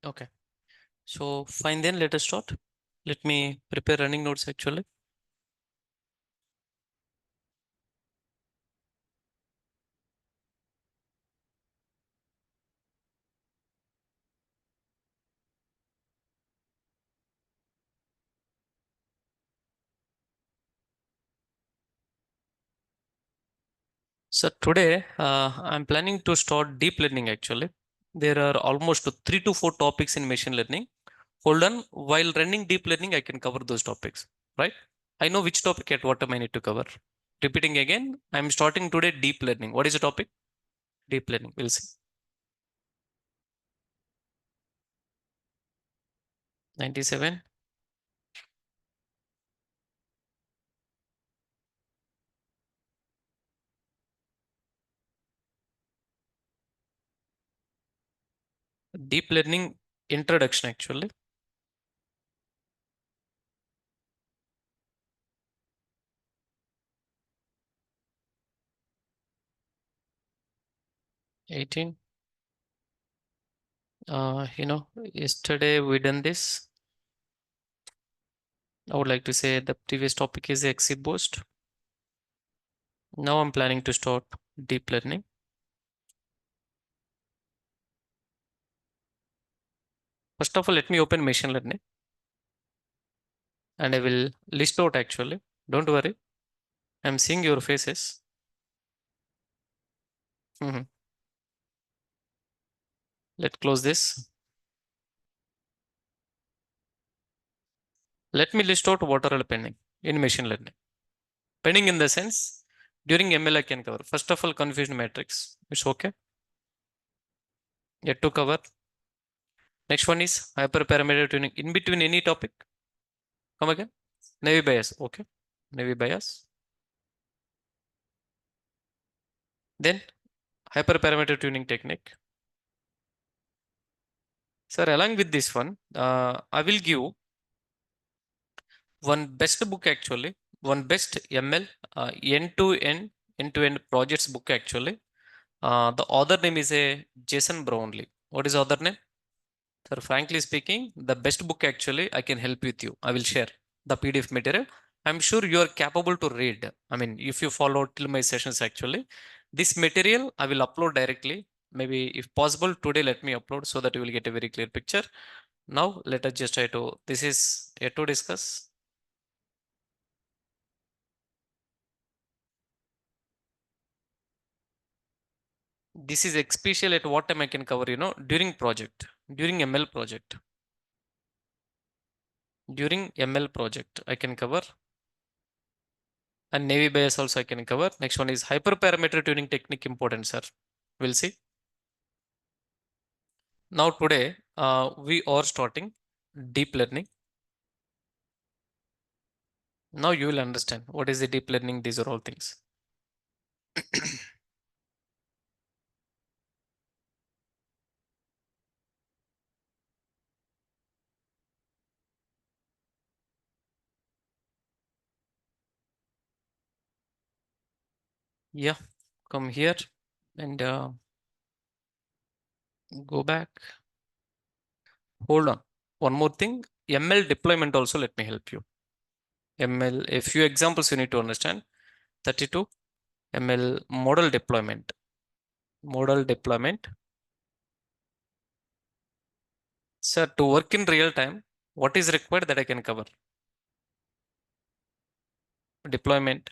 Okay. So fine then, let us start. Let me prepare running notes actually. So today I'm planning to start deep learning actually. There are almost 3 to 4 topics in machine learning. Hold on, while running deep learning, I can cover those topics, right? I know which topic at what time I need to cover. Repeating again, I'm starting today deep learning. What is the topic? Deep learning. We'll see. 97. Deep learning introduction actually. 18. Yesterday we done this. I would like to say the previous topic is exit boost. Now I'm planning to start deep learning. First of all, let me open machine learning and I will list out actually. Don't worry. I'm seeing your faces. Mhm. Let's close this. Let me list out what are all pending in machine learning. Pending in the sense during ML I can cover. First of all, confusion matrix. It's okay. Yet to cover. Next one is hyperparameter tuning. In between any topic. Come again. Navy bias. Okay. Navy bias. Then hyperparameter tuning technique. Sir, along with this one, I will give one best book actually, one best ML end-to-end projects book actually. The author name is a Jason Brownlee. What is author name? Sir, frankly speaking, the best book actually I can help with you. I will share the PDF material. I'm sure you are capable to read. I mean, if you follow till my sessions actually, this material I will upload directly. Maybe if possible today, let me upload so that you will get a very clear picture. Now let us just try to, this is yet to discuss. This is especially at what time I can cover, during project, during ML project, during ML project, I can cover and Navy bias also I can cover. Next one is hyperparameter tuning technique important, sir. We'll see. Now today, we are starting deep learning. Now you will understand what is the deep learning. These are all things. Yeah, come here and go back. Hold on. One more thing. ML deployment also. Let me help you. ML. A few examples you need to understand. 32. ML model deployment. Model deployment. Sir, to work in real time, what is required that I can cover? Deployment.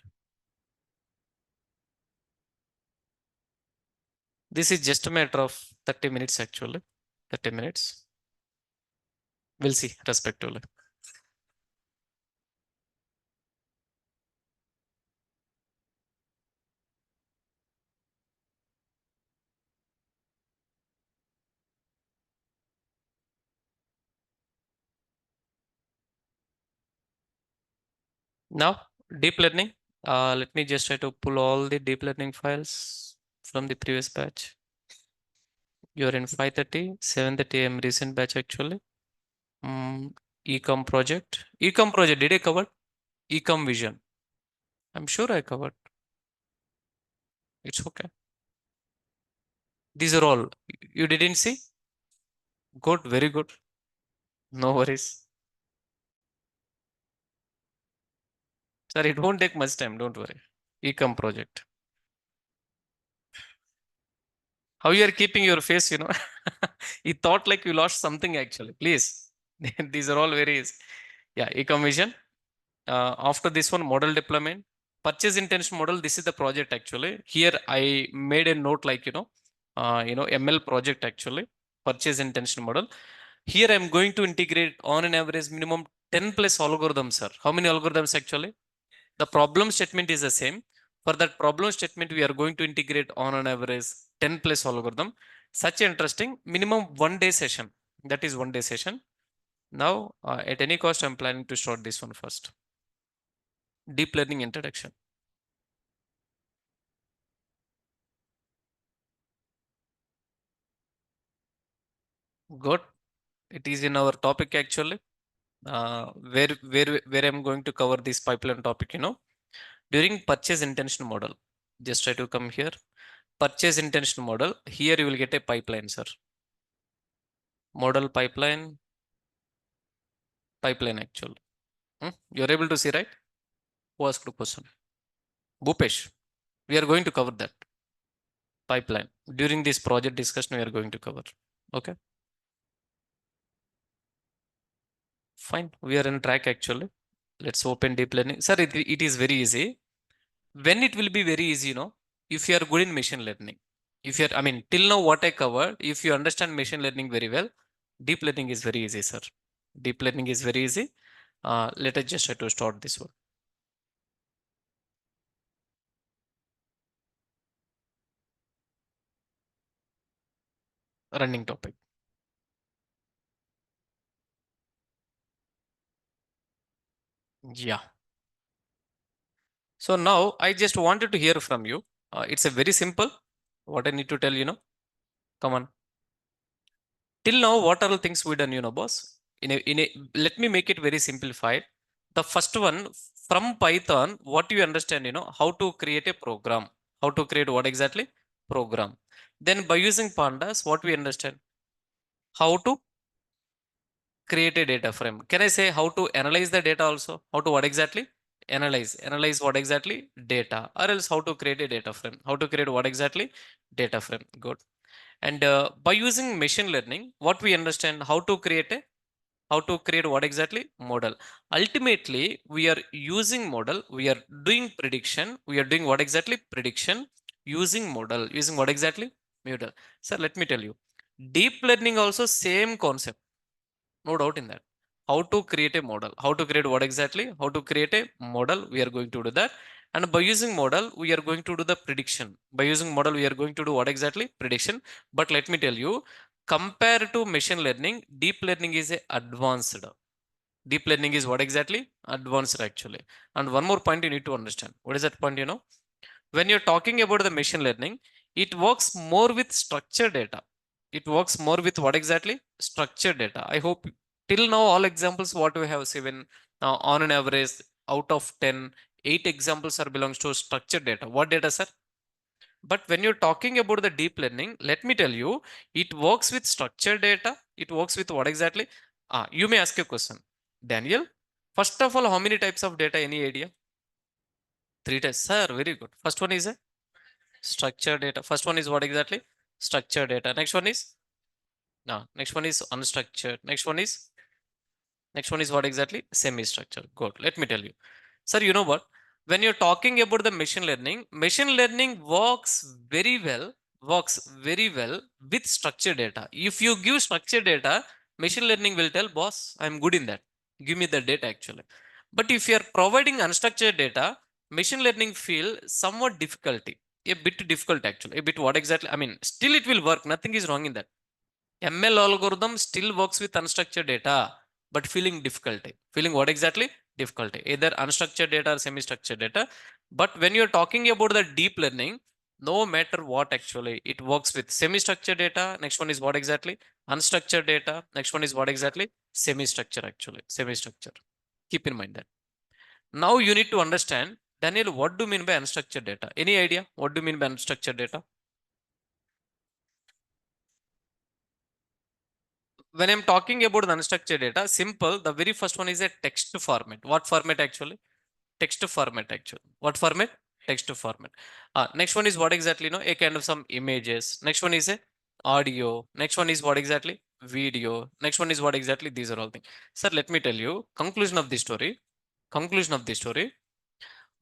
This is just a matter of 30 minutes actually. 30 minutes. We'll see respectively. Now, deep learning. Let me just try to pull all the deep learning files from the previous batch. You're in 5:30, 7:30 AM recent batch actually. Ecom project. Ecom project, did I cover? Ecom vision. I'm sure I covered. It's okay. These are all. You didn't see? Good, very good. No worries. Sir, it won't take much time, don't worry. Ecom project. How you are keeping your face, you know? He thought like you lost something actually. Please. These are all very easy. Yeah, ecom vision. After this one, model deployment. Purchase intention model. This is the project actually. Here I made a note like, ML project actually. Purchase intention model. Here I'm going to integrate on an average minimum 10 plus algorithms, sir. How many algorithms actually? The problem statement is the same. For that problem statement, we are going to integrate on an average 10 plus algorithm. Such interesting minimum 1 day session. That is 1 day session. Now, at any cost, I'm planning to start this one first. Deep learning introduction. Good. It is in our topic actually. Where I'm going to cover this pipeline topic, during purchase intention model. Just try to come here. Purchase intention model. Here you will get a pipeline, sir. Model pipeline actually. You're able to see, right? Who asked the question? Bhupesh. We are going to cover that pipeline. During this project discussion, we are going to cover. Okay. Fine. We are on track actually. Let's open deep learning. Sir, it is very easy. When it will be very easy, if you are good in machine learning. If you're, I mean, till now what I covered, if you understand machine learning very well, deep learning is very easy, sir. Deep learning is very easy. Let us just try to start this one. Running topic. Yeah. So now I just wanted to hear from you. It's a very simple. What I need to tell, come on. Till now, what are the things we done, boss? Let me make it very simplified. The first one from Python, what you understand, how to create a program, how to create what exactly program. Then by using pandas, what we understand, how to create a data frame. Can I say how to analyze the data also? How to what exactly? Analyze what exactly? Data. Or else how to create a data frame. How to create what exactly? Data frame. Good. And by using machine learning, what we understand, how to create what exactly? Model. Ultimately, we are using model. We are doing prediction. We are doing what exactly? Prediction using model. Using what exactly? Model. Sir, let me tell you. Deep learning also same concept. No doubt in that. How to create a model. How to create what exactly? How to create a model. We are going to do that. And by using model, we are going to do the prediction. By using model, we are going to do what exactly? Prediction. But let me tell you, compared to machine learning, deep learning is a advanced. Deep learning is what exactly? Advanced actually. And one more point you need to understand. What is that point, when you're talking about the machine learning, it works more with structured data. It works more with what exactly? Structured data. I hope till now all examples what we have given, on an average out of 10, 8 examples are belongs to structured data. What data, sir? But when you're talking about the deep learning, let me tell you, it works with structured data. It works with what exactly? You may ask a question, Daniel. First of all, how many types of data? Any idea? Three types, sir. Very good. First one is a structured data. First one is what exactly? Structured data. Next one is no. Next one is unstructured. Next one is what exactly? Semi-structured. Good. Let me tell you, sir. You know what? When you're talking about the machine learning works very well. Works very well with structured data. If you give structured data, machine learning will tell, boss, I'm good in that. Give me the data actually. But if you are providing unstructured data, machine learning feel somewhat difficulty. A bit difficult actually. A bit what exactly? I mean, still it will work. Nothing is wrong in that. ML algorithm still works with unstructured data, but feeling difficulty. Feeling what exactly? Difficulty. Either unstructured data or semi-structured data. But when you're talking about the deep learning, no matter what actually, it works with semi-structured data. Next one is what exactly? Unstructured data. Next one is what exactly? Semi-structure actually. Semi-structure. Keep in mind that. Now you need to understand, Daniel, what do you mean by unstructured data? Any idea? What do you mean by unstructured data? when I'm talking about the unstructured data, simple, the very first one is a text format. What format actually? Text format actually. What format? Text format. Next one is what exactly, a kind of some images. Next one is a audio. Next one is what exactly? Video. Next one is what exactly? These are all things. Sir, let me tell you, conclusion of the story. Conclusion of the story.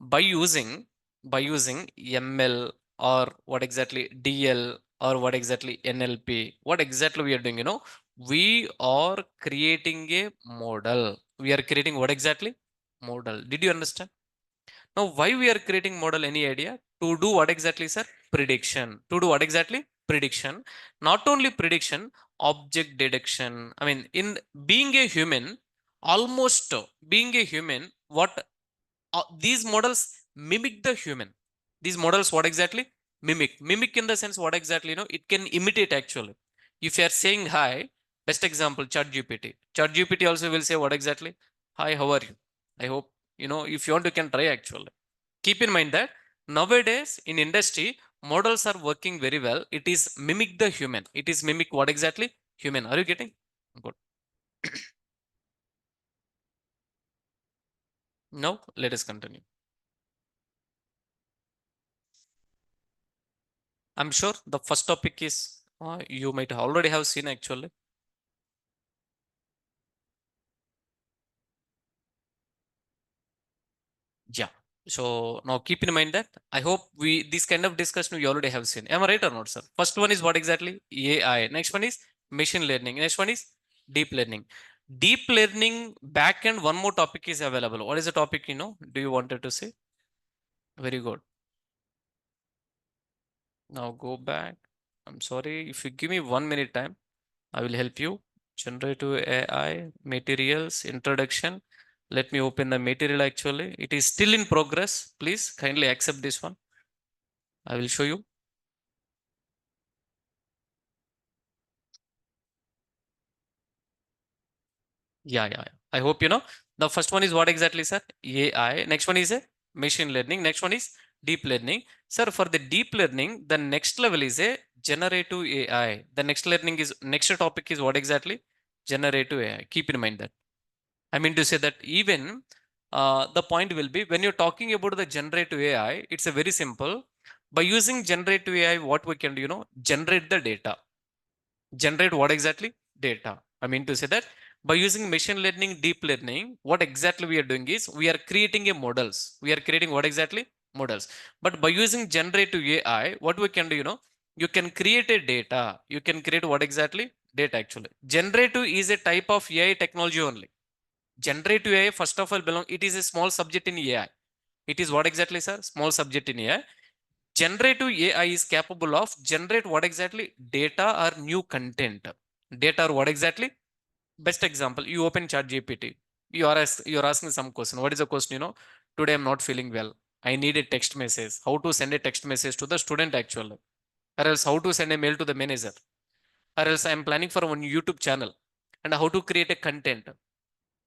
By using ML or what exactly DL or what exactly NLP, what exactly we are doing, we are creating a model. We are creating what exactly? Model. Did you understand? Now, why we are creating model? Any idea? To do what exactly, sir? Prediction. To do what exactly? Prediction. Not only prediction, object detection. I mean, in being a human, almost being a human, what these models mimic the human. These models what exactly? Mimic in the sense what exactly? It can imitate actually. If you are saying hi, best example, chat gpt. Chat gpt also will say what exactly? Hi, how are you? I hope, if you want, you can try actually. Keep in mind that nowadays in industry, models are working very well. It is mimic the human. It is mimic what exactly? Human. Are you getting? Good. Now let us continue. I'm sure the first topic is, you might already have seen actually. Yeah. So now keep in mind that I hope we this kind of discussion we already have seen. Am I right or not, sir? First one is what exactly? AI. Next one is machine learning. Next one is deep learning. Deep learning backend. One more topic is available. What is the topic? Do you wanted to say? Very good. Now go back. I'm sorry. If you give me 1 minute time, I will help you. Generative AI materials introduction. Let me open the material actually. It is still in progress. Please kindly accept this one. I will show you. Yeah. I hope you know. The first one is what exactly, sir? AI. Next one is a machine learning. Next one is deep learning. Sir, for the deep learning, the next level is a generative AI. The next topic is what exactly? Generative AI. Keep in mind that. I mean to say that even the point will be when you're talking about the generative AI, it's a very simple. By using generative AI, what we can do, generate the data. Generate what exactly? Data. I mean to say that by using machine learning, deep learning, what exactly we are doing is we are creating a models. We are creating what exactly? Models. But by using generative AI, what we can do, you can create a data. You can create what exactly? Data actually. Generative is a type of AI technology only. Generative AI, first of all, it is a small subject in AI. It is what exactly, sir? Small subject in AI. Generative AI is capable of generate what exactly? Data or new content. Data or what exactly? Best example, you open chat GPT. You're asking some question. What is the question? Today I'm not feeling well. I need a text message. How to send a text message to the student actually? Or else how to send a mail to the manager? Or else I'm planning for one YouTube channel. And how to create a content?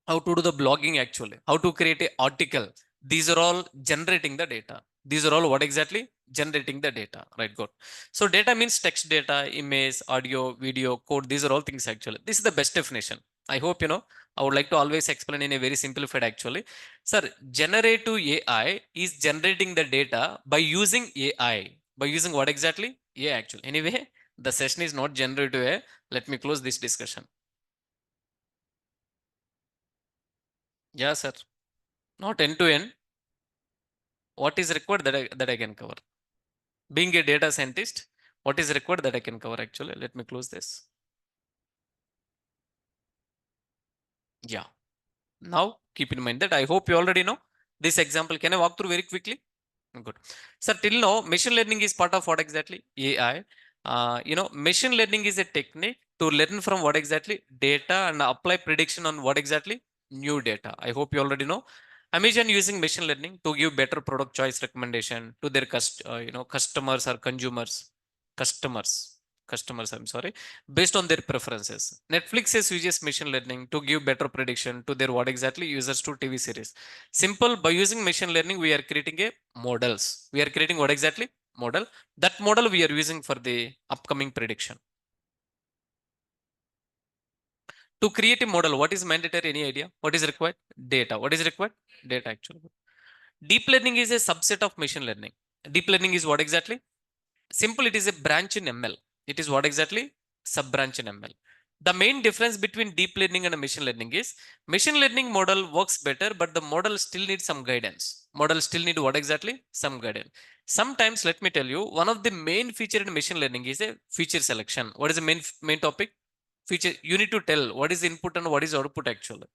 How to do the blogging actually? How to create a article? These are all generating the data. These are all what exactly? Generating the data, right? Good. So data means text data, image, audio, video, code. These are all things actually. This is the best definition. I hope I would like to always explain in a very simplified actually. Sir, generative AI is generating the data by using AI. By using what exactly? AI actually. Anyway, the session is not generative AI. Let me close this discussion. Yeah, sir. Not end to end. What is required that I can cover? Being a data scientist, what is required that I can cover actually? Let me close this. Yeah. Now keep in mind that I hope you already know this example. Can I walk through very quickly? Good. So till now, machine learning is part of what exactly? AI. Machine learning is a technique to learn from what exactly? Data and apply prediction on what exactly? New data. I hope you already know. Imagine using machine learning to give better product choice recommendation to their customers or consumers. Customers. Customers, I'm sorry, based on their preferences. Netflix uses machine learning to give better prediction to their what exactly users to TV series. Simple, by using machine learning, we are creating a models. We are creating what exactly? Model. That model we are using for the upcoming prediction. To create a model, what is mandatory? Any idea? What is required? Data. What is required? Data actually. Deep learning is a subset of machine learning. Deep learning is what exactly? Simple, it is a branch in ML. It is what exactly? Sub branch in ML. The main difference between deep learning and machine learning is machine learning model works better, but the model still needs some guidance. Model still need what exactly? Some guidance. Sometimes, let me tell you, one of the main feature in machine learning is a feature selection. What is the main topic? Feature. You need to tell what is input and what is output actually.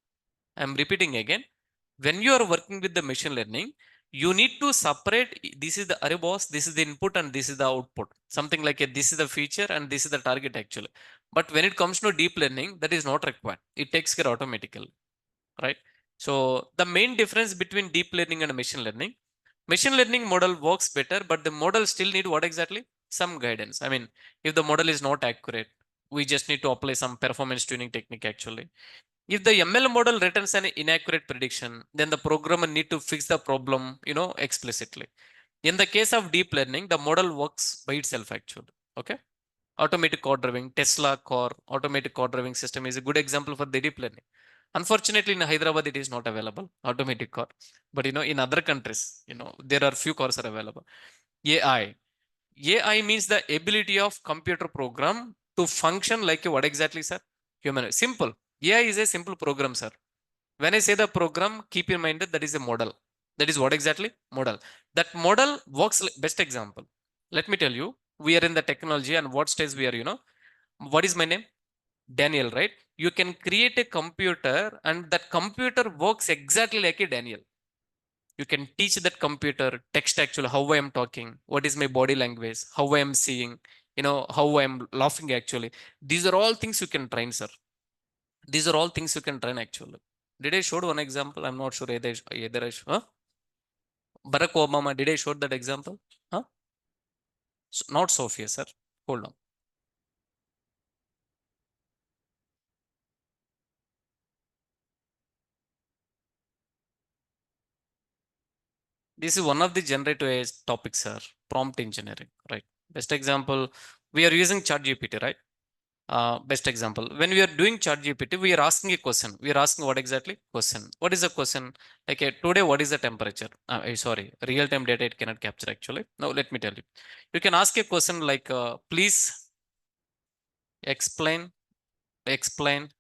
I'm repeating again. When you are working with the machine learning, you need to separate this is the array boss, this is the input, and this is the output. Something like a, this is the feature and this is the target actually. But when it comes to deep learning, that is not required. It takes care automatically, right? So the main difference between deep learning and machine learning model works better, but the model still need what exactly? Some guidance. I mean, if the model is not accurate, we just need to apply some performance tuning technique actually. If the ML model returns an inaccurate prediction, then the programmer need to fix the problem, explicitly. In the case of deep learning, the model works by itself actually. Okay. Automatic car driving, Tesla car, automatic car driving system is a good example for the deep learning. Unfortunately, in Hyderabad, it is not available, automatic car. But in other countries, there are few cars are available. AI. AI means the ability of computer program to function like a what exactly, sir? Human. Simple. AI is a simple program, sir. When I say the program, keep in mind that that is a model. That is what exactly? Model. That model works best example. Let me tell you, we are in the technology and what stage we are. What is my name? Daniel, right? You can create a computer and that computer works exactly like a Daniel. You can teach that computer text actually how I am talking, what is my body language, how I am seeing, how I am laughing actually. These are all things you can train, sir. These are all things you can train actually. Did I show one example? I'm not sure either huh? Barack Obama, did I show that example? Huh? Not Sophia, sir. Hold on. This is one of the generative AI topics, sir. Prompt engineering, right? Best example, we are using ChatGPT, right? Best example, when we are doing ChatGPT, we are asking a question. We are asking what exactly? Question. What is the question? Like today, what is the temperature? Sorry, real time data it cannot capture actually. Now, let me tell you. You can ask a question like, please explain, explain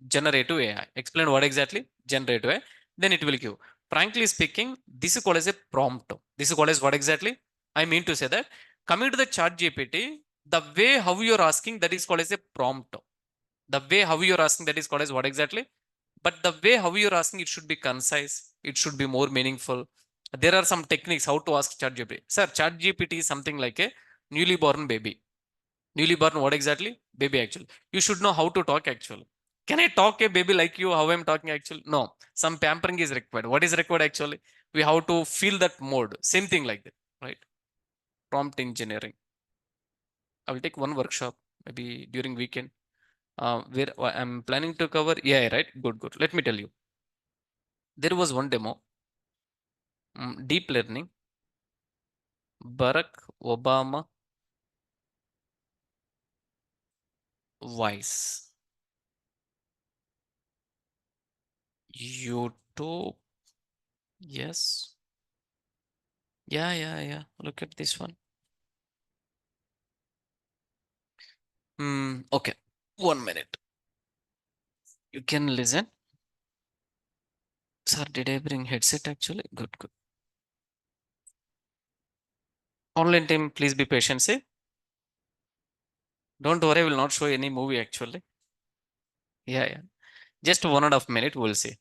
generative AI. Explain what exactly? Generative AI. Then it will give. Frankly speaking, this is called as a prompt. This is called as what exactly? I mean to say that coming to the ChatGPT, the way how you are asking that is called as a prompt. The way how you're asking that is called as what exactly? But the way how you're asking, it should be concise, it should be more meaningful. There are some techniques how to ask ChatGPT. Sir, ChatGPT is something like a newly born baby. Newly born what exactly? Baby actually. You should know how to talk actually. Can I talk a baby like you how I'm talking actually? No. Some pampering is required. What is required actually? We have to feel that mode. Same thing like that, right? Prompt engineering. I will take one workshop maybe during weekend, where I'm planning to cover AI, right? Good, good. Let me tell you. There was one demo, deep learning, Barack Obama voice. YouTube. Yes. Yeah, yeah, yeah. Look at this one. Okay. 1 minute. You can listen. Sir, did I bring headset actually? Good, good. Online team, please be patient. Say, don't worry, I will not show any movie actually. Yeah, yeah. Just 1.5 minute, we'll see.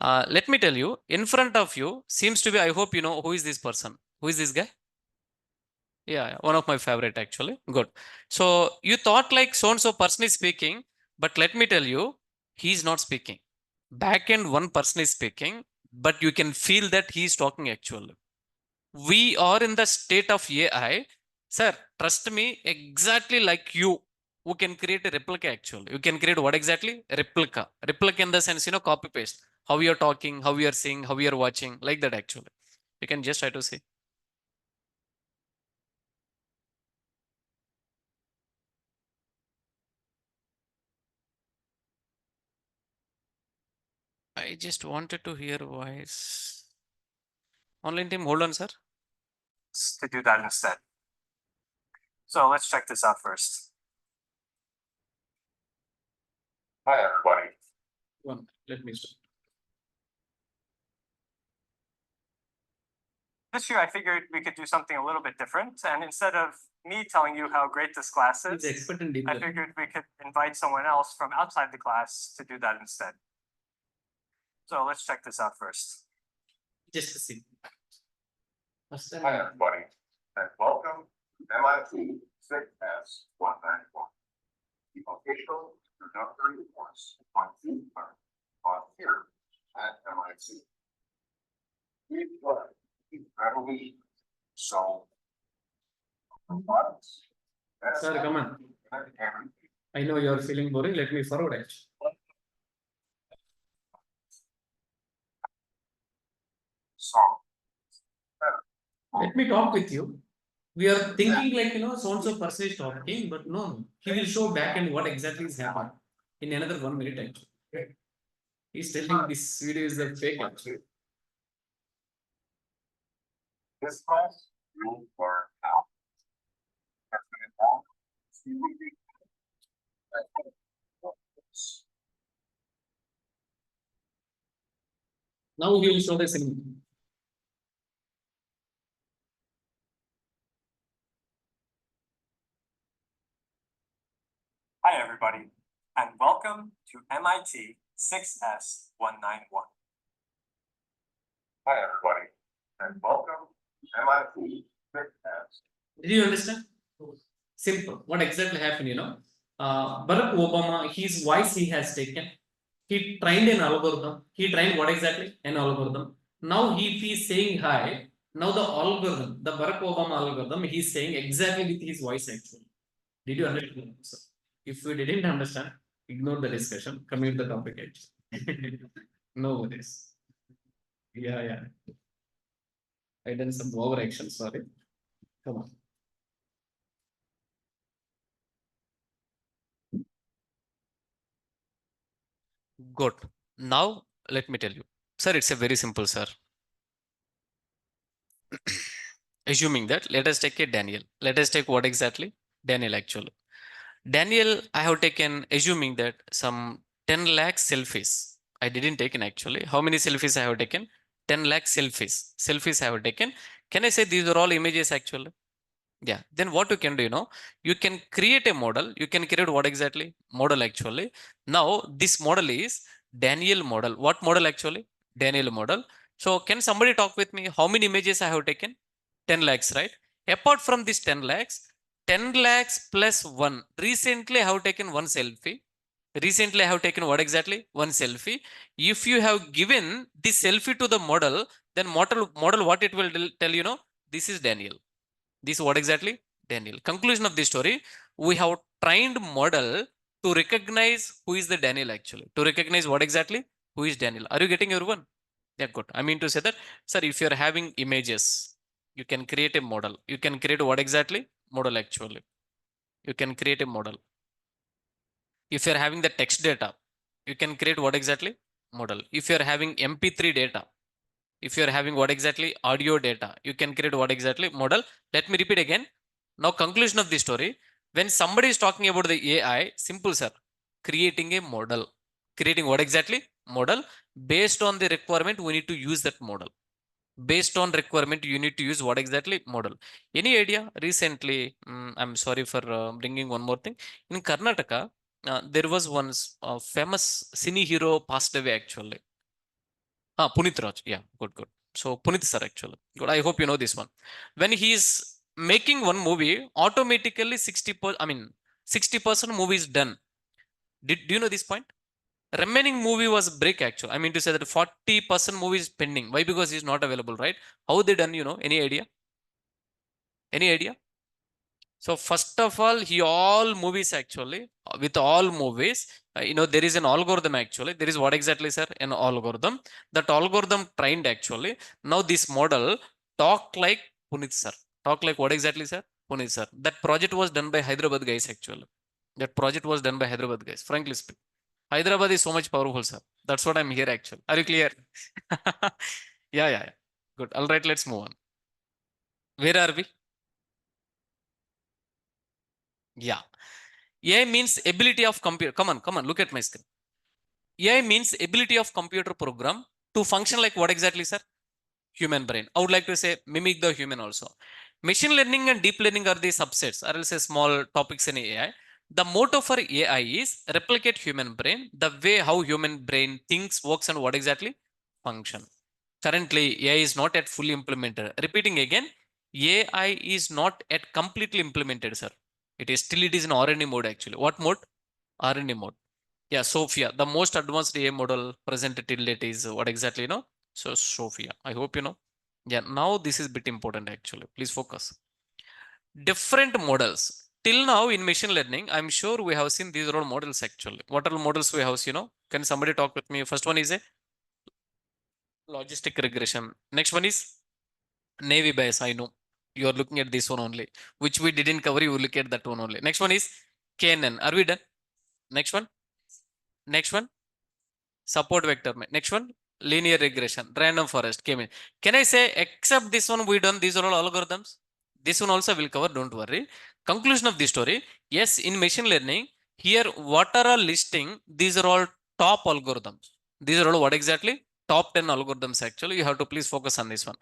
Let me tell you, in front of you seems to be, I hope you know who is this person. Who is this guy? Yeah, one of my favorite actually. Good. So you thought like so and so person is speaking, but let me tell you, he's not speaking. Back end one person is speaking, but you can feel that he's talking actually. We are in the state of AI. Sir, trust me, exactly like you, who can create a replica actually. You can create what exactly? Replica. Replica in the sense, copy paste. How you're talking, how you're seeing, how you're watching, like that actually. You can just try to see. I just wanted to hear voice. Online team, hold on, sir. To do that instead. So let's check this out first. Hi, everybody. Let me start. This year, I figured we could do something a little bit different. And instead of me telling you how great this class is, I figured we could invite someone else from outside the class to do that instead. So let's check this out first. Just a second. Hi, everybody, and welcome to MIT 6S191, the official introductory course on deep learning taught here at MIT. We've learned incredibly so robotics. Sir, come on. I know you are feeling boring. Let me forward actually. So, Let me talk with you. We are thinking like, so and so person is talking, but no, he will show back and what exactly is happened in another 1 minute actually. He's telling this video is a fake actually. this class, you'll learn how. Now he will show the same. Hi, everybody, and welcome to MIT 6S191. Hi, everybody, and welcome to MIT 6S. Did you understand? Simple. What exactly happened, Barack Obama, his voice he has taken. He trained an algorithm. He trained what exactly? An algorithm. Now if he is saying hi, now the algorithm, the Barack Obama algorithm, he is saying exactly with his voice actually. Did you understand? So, if you didn't understand, ignore the discussion. Commute the topic actually. No worries. Yeah. I done some overaction, sorry. Come on. Good. Now, let me tell you. Sir, it's a very simple, sir. Assuming that, let us take a Daniel. Let us take what exactly? Daniel, actually. Daniel, I have taken, assuming that some 10 lakh selfies. I didn't take in actually. How many selfies I have taken? 10 lakh selfies. Selfies I have taken. Can I say these are all images actually? Yeah. Then what you can do, you can create a model. You can create what exactly? Model actually. Now, this model is Daniel model. What model actually? Daniel model. So can somebody talk with me? How many images I have taken? 10 lakhs, right? Apart from this 10 lakhs, 10 lakhs plus 1. Recently, I have taken one selfie. Recently, I have taken what exactly? One selfie. If you have given this selfie to the model, then model what it will tell, this is Daniel. This what exactly? Daniel. Conclusion of this story, we have trained model to recognize who is the Daniel actually. To recognize what exactly? Who is Daniel. Are you getting everyone? Yeah, good. I mean to say that, sir, if you're having images, you can create a model. You can create what exactly? Model actually. You can create a model. If you're having the text data, you can create what exactly? Model. If you're having MP3 data, if you're having what exactly? Audio data, you can create what exactly? Model. Let me repeat again. Now, conclusion of the story. When somebody is talking about the AI, simple, sir. Creating a model. Creating what exactly? Model. Based on the requirement, we need to use that model. Based on requirement, you need to use what exactly? Model. Any idea? Recently, I'm sorry for bringing one more thing. In Karnataka, there was one famous cine hero passed away actually. Punit Raj. Yeah, good. So Punit sir actually. Good. I hope you know this one. When he is making one movie, automatically 60% movie is done. Do you know this point? Remaining movie was break actually. I mean to say that 40% movie is pending. Why? Because he's not available, right? How they done? Any idea? Any idea? So first of all, he all movies actually, with all movies, there is an algorithm actually. There is what exactly, sir? An algorithm. That algorithm trained actually. Now this model talk like Punit sir. Talk like what exactly, sir? Punit sir. That project was done by Hyderabad guys actually. That project was done by Hyderabad guys. Frankly speaking. Hyderabad is so much powerful, sir. That's what I'm here actually. Are you clear? Yeah. Good. All right, let's move on. Where are we? Yeah. AI means ability of computer. Come on, look at my screen. AI means ability of computer program to function like what exactly, sir? Human brain. I would like to say mimic the human also. Machine learning and deep learning are the subsets, or else small topics in AI. The motto for AI is replicate human brain, the way how human brain thinks, works, and what exactly function. Currently, AI is not yet fully implemented. Repeating again, AI is not yet completely implemented, sir. It is in R&D mode actually. What mode? R&D mode. Yeah, Sophia, the most advanced AI model presented till date is what exactly, you know? So Sophia, I hope you know. Yeah, now this is bit important actually. Please focus. Different models. Till now in machine learning, I'm sure we have seen these are all models actually. What are models we have, you know? Can somebody talk with me? First one is a logistic regression. Next one is Navy bias. I know you are looking at this one only, which we didn't cover. You look at that one only. Next one is KNN. Are we done? Next one. Next one. Support vector. Next one, linear regression, random forest came in. Can I say, except this one, we done these are all algorithms? This one also will cover, don't worry. Conclusion of the story. Yes, in machine learning, here, what are all listing? These are all top algorithms. These are all what exactly? Top 10 algorithms actually. You have to please focus on this one.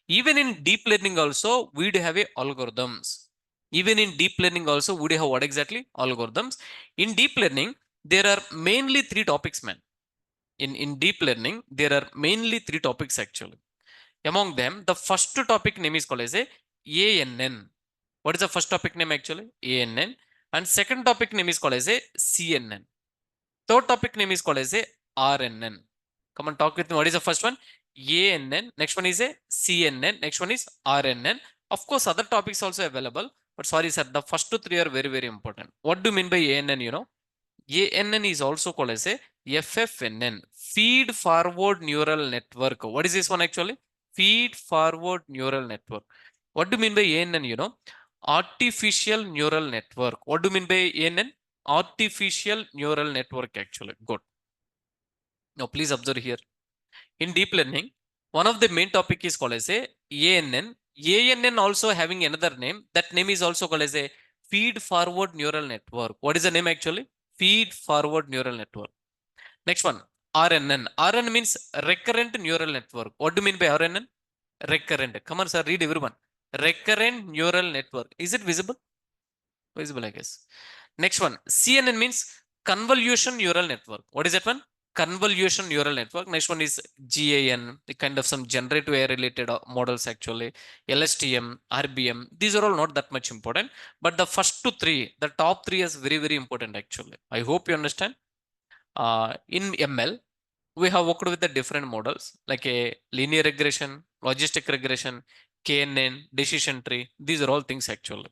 Even in deep learning also, we do have a algorithms. Even in deep learning also, we do have what exactly? Algorithms. In deep learning, there are mainly three topics, man. In deep learning, there are mainly three topics actually. Among them, the first topic name is called as a ANN. What is the first topic name actually? ANN. And second topic name is called as a CNN. Third topic name is called as a RNN. Come on, talk with me. What is the first one? ANN. Next one is a CNN. Next one is RNN. Of course, other topics also available. But sorry, sir, the first two three are very, very important. What do you mean by ANN? You know, ANN is also called as a FFNN, feed forward neural network. What is this one actually? Feed forward neural network. What do you mean by ANN? You know, artificial neural network. What do you mean by ANN? Artificial neural network actually. Good. Now please observe here. In deep learning, one of the main topic is called as a ANN. ANN also having another name. That name is also called as a feed forward neural network. What is the name actually? Feed forward neural network. Next one, RNN. RNN means recurrent neural network. What do you mean by RNN? Recurrent. Come on, sir, read everyone. Recurrent neural network. Is it visible? Visible, I guess. Next one, CNN means convolution neural network. What is that one? Convolution neural network. Next one is GAN, the kind of some generative AI related models actually. LSTM, RBM. These are all not that much important. But the first two three, the top three is very, very important actually. I hope you understand. In ML, we have worked with the different models like a linear regression, logistic regression, KNN, decision tree. These are all things actually.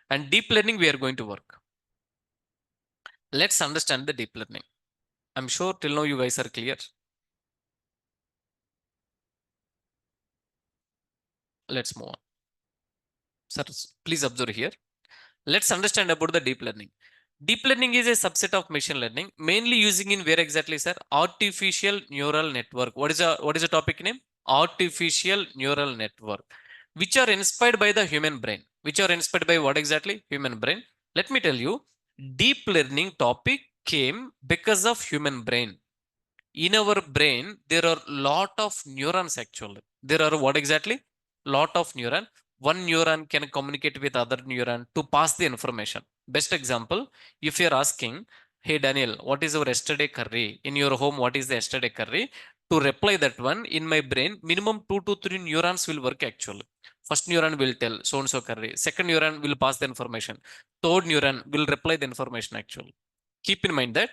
And deep learning, we are going to work. Let's understand the deep learning. I'm sure till now you guys are clear. Let's move on. Sir, please observe here. Let's understand about the deep learning. Deep learning is a subset of machine learning, mainly using in where exactly, sir? Artificial neural network. What is the topic name? Artificial neural network, which are inspired by the human brain. Which are inspired by what exactly? Human brain. Let me tell you, deep learning topic came because of human brain. In our brain, there are lot of neurons actually. There are what exactly? Lot of neuron. One neuron can communicate with other neuron to pass the information. Best example, if you're asking, hey Daniel, what is our yesterday curry? In your home, what is the yesterday curry? To reply that one, in my brain, minimum 2 to 3 neurons will work actually. First neuron will tell so and so curry. Second neuron will pass the information. Third neuron will reply the information actually. Keep in mind that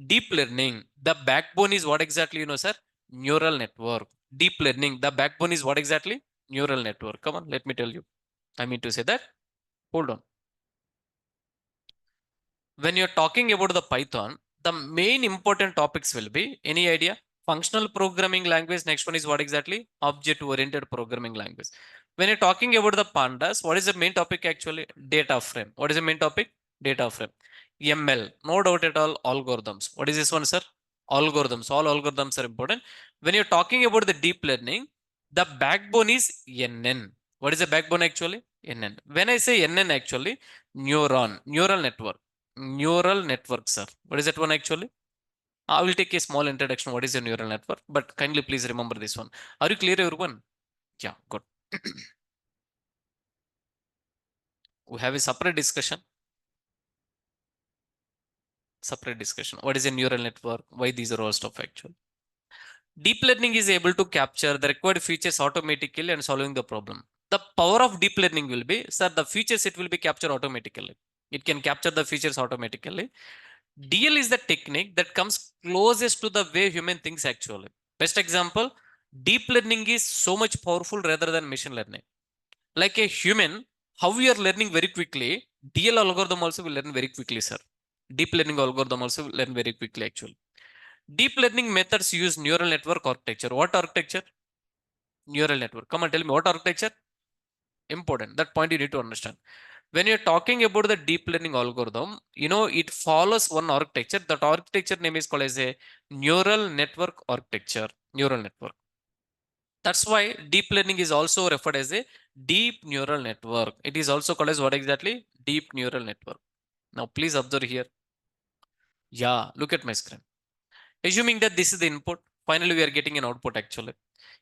deep learning, the backbone is what exactly, you know, sir? Neural network. Deep learning, the backbone is what exactly? Neural network. Come on, let me tell you. I mean to say that. Hold on. When you're talking about the Python, the main important topics will be, any idea? Functional programming language. Next one is what exactly? Object-oriented programming language. When you're talking about the pandas, what is the main topic actually? Data frame. What is the main topic? Data frame. ML, no doubt at all, algorithms. What is this one, sir? Algorithms. All algorithms are important. When you're talking about the deep learning, the backbone is NN. What is the backbone actually? NN. When I say NN actually, neural network. Neural network, sir. What is that one actually? I will take a small introduction. What is a neural network? But kindly please remember this one. Are you clear, everyone? Yeah, good. We have a separate discussion. What is a neural network? Why these are all stuff actually? Deep learning is able to capture the required features automatically and solving the problem. The power of deep learning will be, sir, the features it will be captured automatically. It can capture the features automatically. DL is the technique that comes closest to the way human thinks actually. Best example, deep learning is so much powerful rather than machine learning. Like a human, how we are learning very quickly, DL algorithm also will learn very quickly, sir. Deep learning algorithm also will learn very quickly actually. Deep learning methods use neural network architecture. What architecture? Neural network. Come on, tell me what architecture? Important. That point you need to understand. When you're talking about the deep learning algorithm, it follows one architecture. That architecture name is called as a neural network architecture. Neural network. That's why deep learning is also referred as a deep neural network. It is also called as what exactly? Deep neural network. Now, please observe here. Yeah, look at my screen. Assuming that this is the input, finally we are getting an output actually.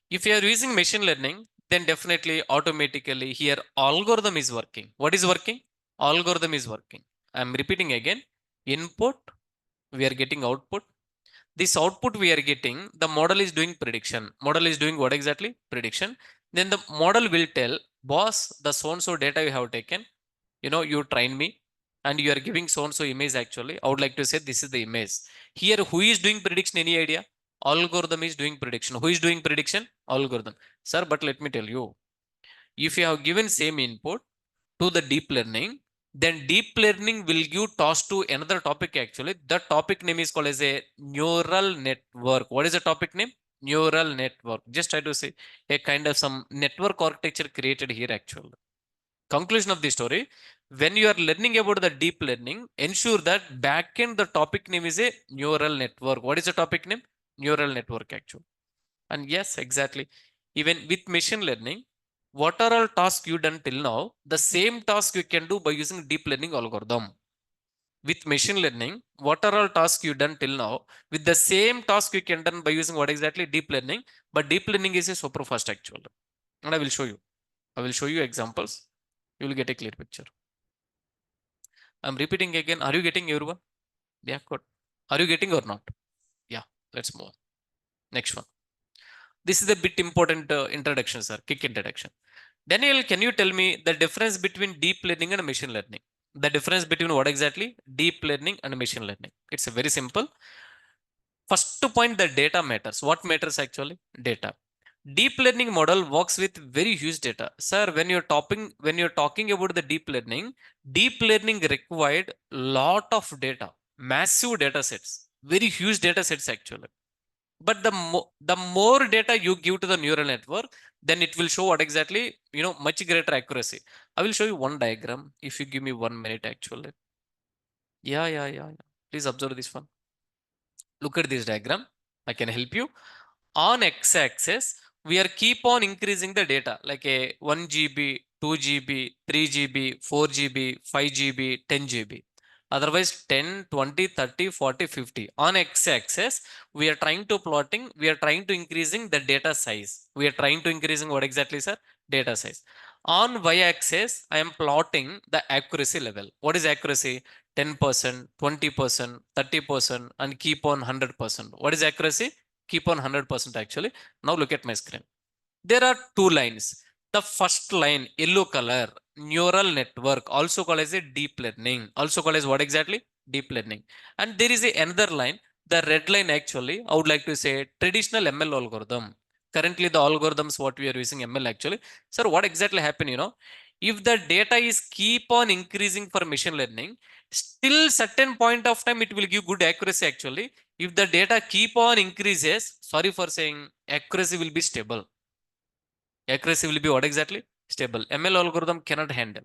If you are using machine learning, then definitely automatically here algorithm is working. What is working? Algorithm is working. I'm repeating again. Input, we are getting output. This output we are getting, the model is doing prediction. Model is doing what exactly? Prediction. Then the model will tell, boss, the so-and-so data you have taken, you train me and you are giving so-and-so image actually. I would like to say this is the image. Here, who is doing prediction? Any idea? Algorithm is doing prediction. Who is doing prediction? Algorithm. Sir, but let me tell you, if you have given same input to the deep learning, then deep learning will give toss to another topic actually. The topic name is called as a neural network. What is the topic name? Neural network. Just try to say a kind of some network architecture created here actually. Conclusion of the story, when you are learning about the deep learning, ensure that backend the topic name is a neural network. What is the topic name? Neural network actually. And yes, exactly. Even with machine learning, what are all tasks you done till now? The same task you can do by using deep learning algorithm. With machine learning, what are all tasks you done till now? With the same task you can done by using what exactly? Deep learning. But deep learning is a super fast actually. And I will show you. I will show you examples. You will get a clear picture. I'm repeating again. Are you getting everyone? Yeah, good. Are you getting or not? Yeah, let's move on. Next one. This is a bit important introduction, sir. Quick introduction. Daniel, can you tell me the difference between deep learning and machine learning? The difference between what exactly? Deep learning and machine learning. It's a very simple. First point, the data matters. What matters actually? Data. Deep learning model works with very huge data. Sir, when you're talking about the deep learning required lot of data, massive data sets, very huge data sets actually. But the more data you give to the neural network, then it will show what exactly, much greater accuracy. I will show you one diagram if you give me 1 minute actually. Yeah. Please observe this one. Look at this diagram. I can help you. On x-axis, we are keep on increasing the data like a 1 GB, 2 GB, 3 GB, 4 GB, 5 GB, 10 GB. Otherwise 10, 20, 30, 40, 50. On x-axis, we are trying to increasing the data size. We are trying to increasing what exactly, sir? Data size. On y-axis, I am plotting the accuracy level. What is accuracy? 10%, 20%, 30%, and keep on 100%. What is accuracy? Keep on 100% actually. Now look at my screen. There are two lines. The first line, yellow color, neural network, also called as a deep learning. Also called as what exactly? Deep learning. And there is another line, the red line actually, I would like to say traditional ML algorithm. Currently the algorithms what we are using ML actually. Sir, what exactly happened, if the data is keep on increasing for machine learning, still certain point of time it will give good accuracy actually. If the data keep on increases, sorry for saying, accuracy will be stable. Accuracy will be what exactly? Stable. ML algorithm cannot handle.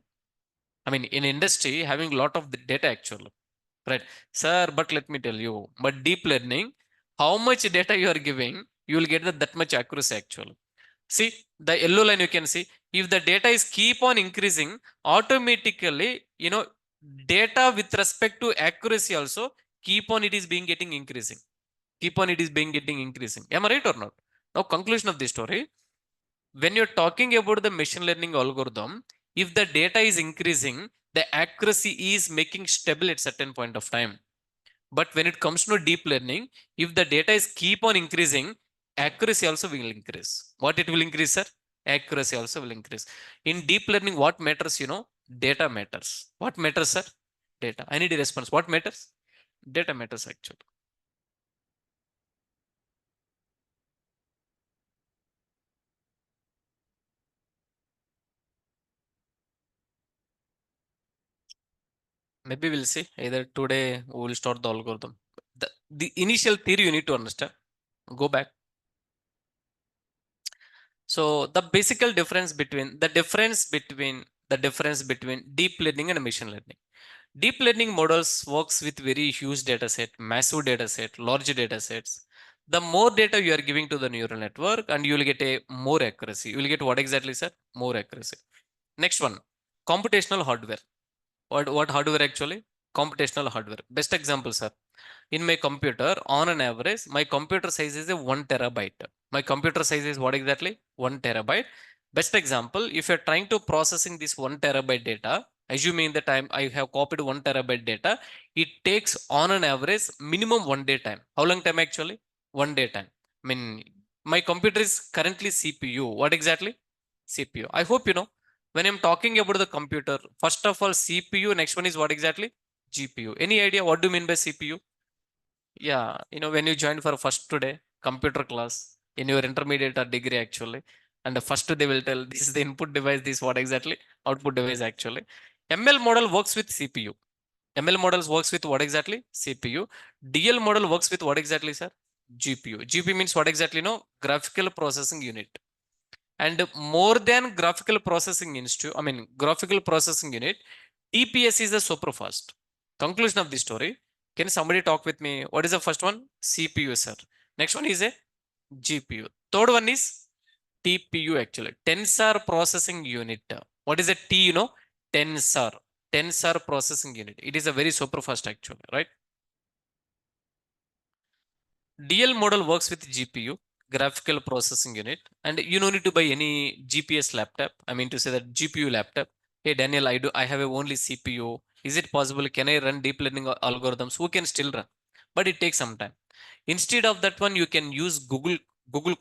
I mean, in industry, having lot of the data actually. right? Sir, but let me tell you, but deep learning, how much data you are giving, you will get that much accuracy actually. See the yellow line you can see, if the data is keep on increasing, automatically, data with respect to accuracy also keep on it is being getting increasing. Keep on it is being getting increasing. Am I right or not? Now conclusion of the story, when you're talking about the machine learning algorithm, if the data is increasing, the accuracy is making stable at certain point of time. But when it comes to deep learning, if the data is keep on increasing, accuracy also will increase. What it will increase, sir? Accuracy also will increase. In deep learning, what matters, data matters. What matters, sir? Data. I need a response. What matters? Data matters actually. Maybe we'll see. Either today we will start the algorithm. The initial theory you need to understand. Go back. So the basic difference between deep learning and machine learning. Deep learning models works with very huge data set, massive data set, large data sets. The more data you are giving to the neural network, and you will get a more accuracy. You will get what exactly, sir? More accuracy. Next one, computational hardware. What hardware actually? Computational hardware. Best example, sir. In my computer, on an average, my computer size is a 1 terabyte. My computer size is what exactly? 1 terabyte. Best example, if you're trying to processing this 1 terabyte data, assuming the time I have copied 1 terabyte data, it takes on an average minimum 1 day time. How long time actually? 1 day time. I mean, my computer is currently CPU. What exactly? CPU. I hope you know. When I'm talking about the computer, first of all, CPU, next one is what exactly? GPU. Any idea what do you mean by CPU? Yeah, when you join for first today computer class in your intermediate or degree actually, and the first they will tell this is the input device, this what exactly output device actually. ML model works with CPU. ML models works with what exactly? CPU. DL model works with what exactly, sir? GPU. GPU means what exactly? No, graphical processing unit. And more than graphical processing institute, I mean graphical processing unit, TPS is the super fast. Conclusion of the story. Can somebody talk with me? What is the first one? CPU, sir. Next one is a GPU. Third one is TPU actually. Tensor processing unit. What is a T? Tensor. Tensor processing unit. It is a very super fast actually, right? DL model works with GPU, graphical processing unit, and you don't need to buy any GPS laptop. I mean to say that GPU laptop. Hey Daniel, I have a only CPU. Is it possible? Can I run deep learning algorithms? Who can still run? But it takes some time. Instead of that one, you can use Google, Google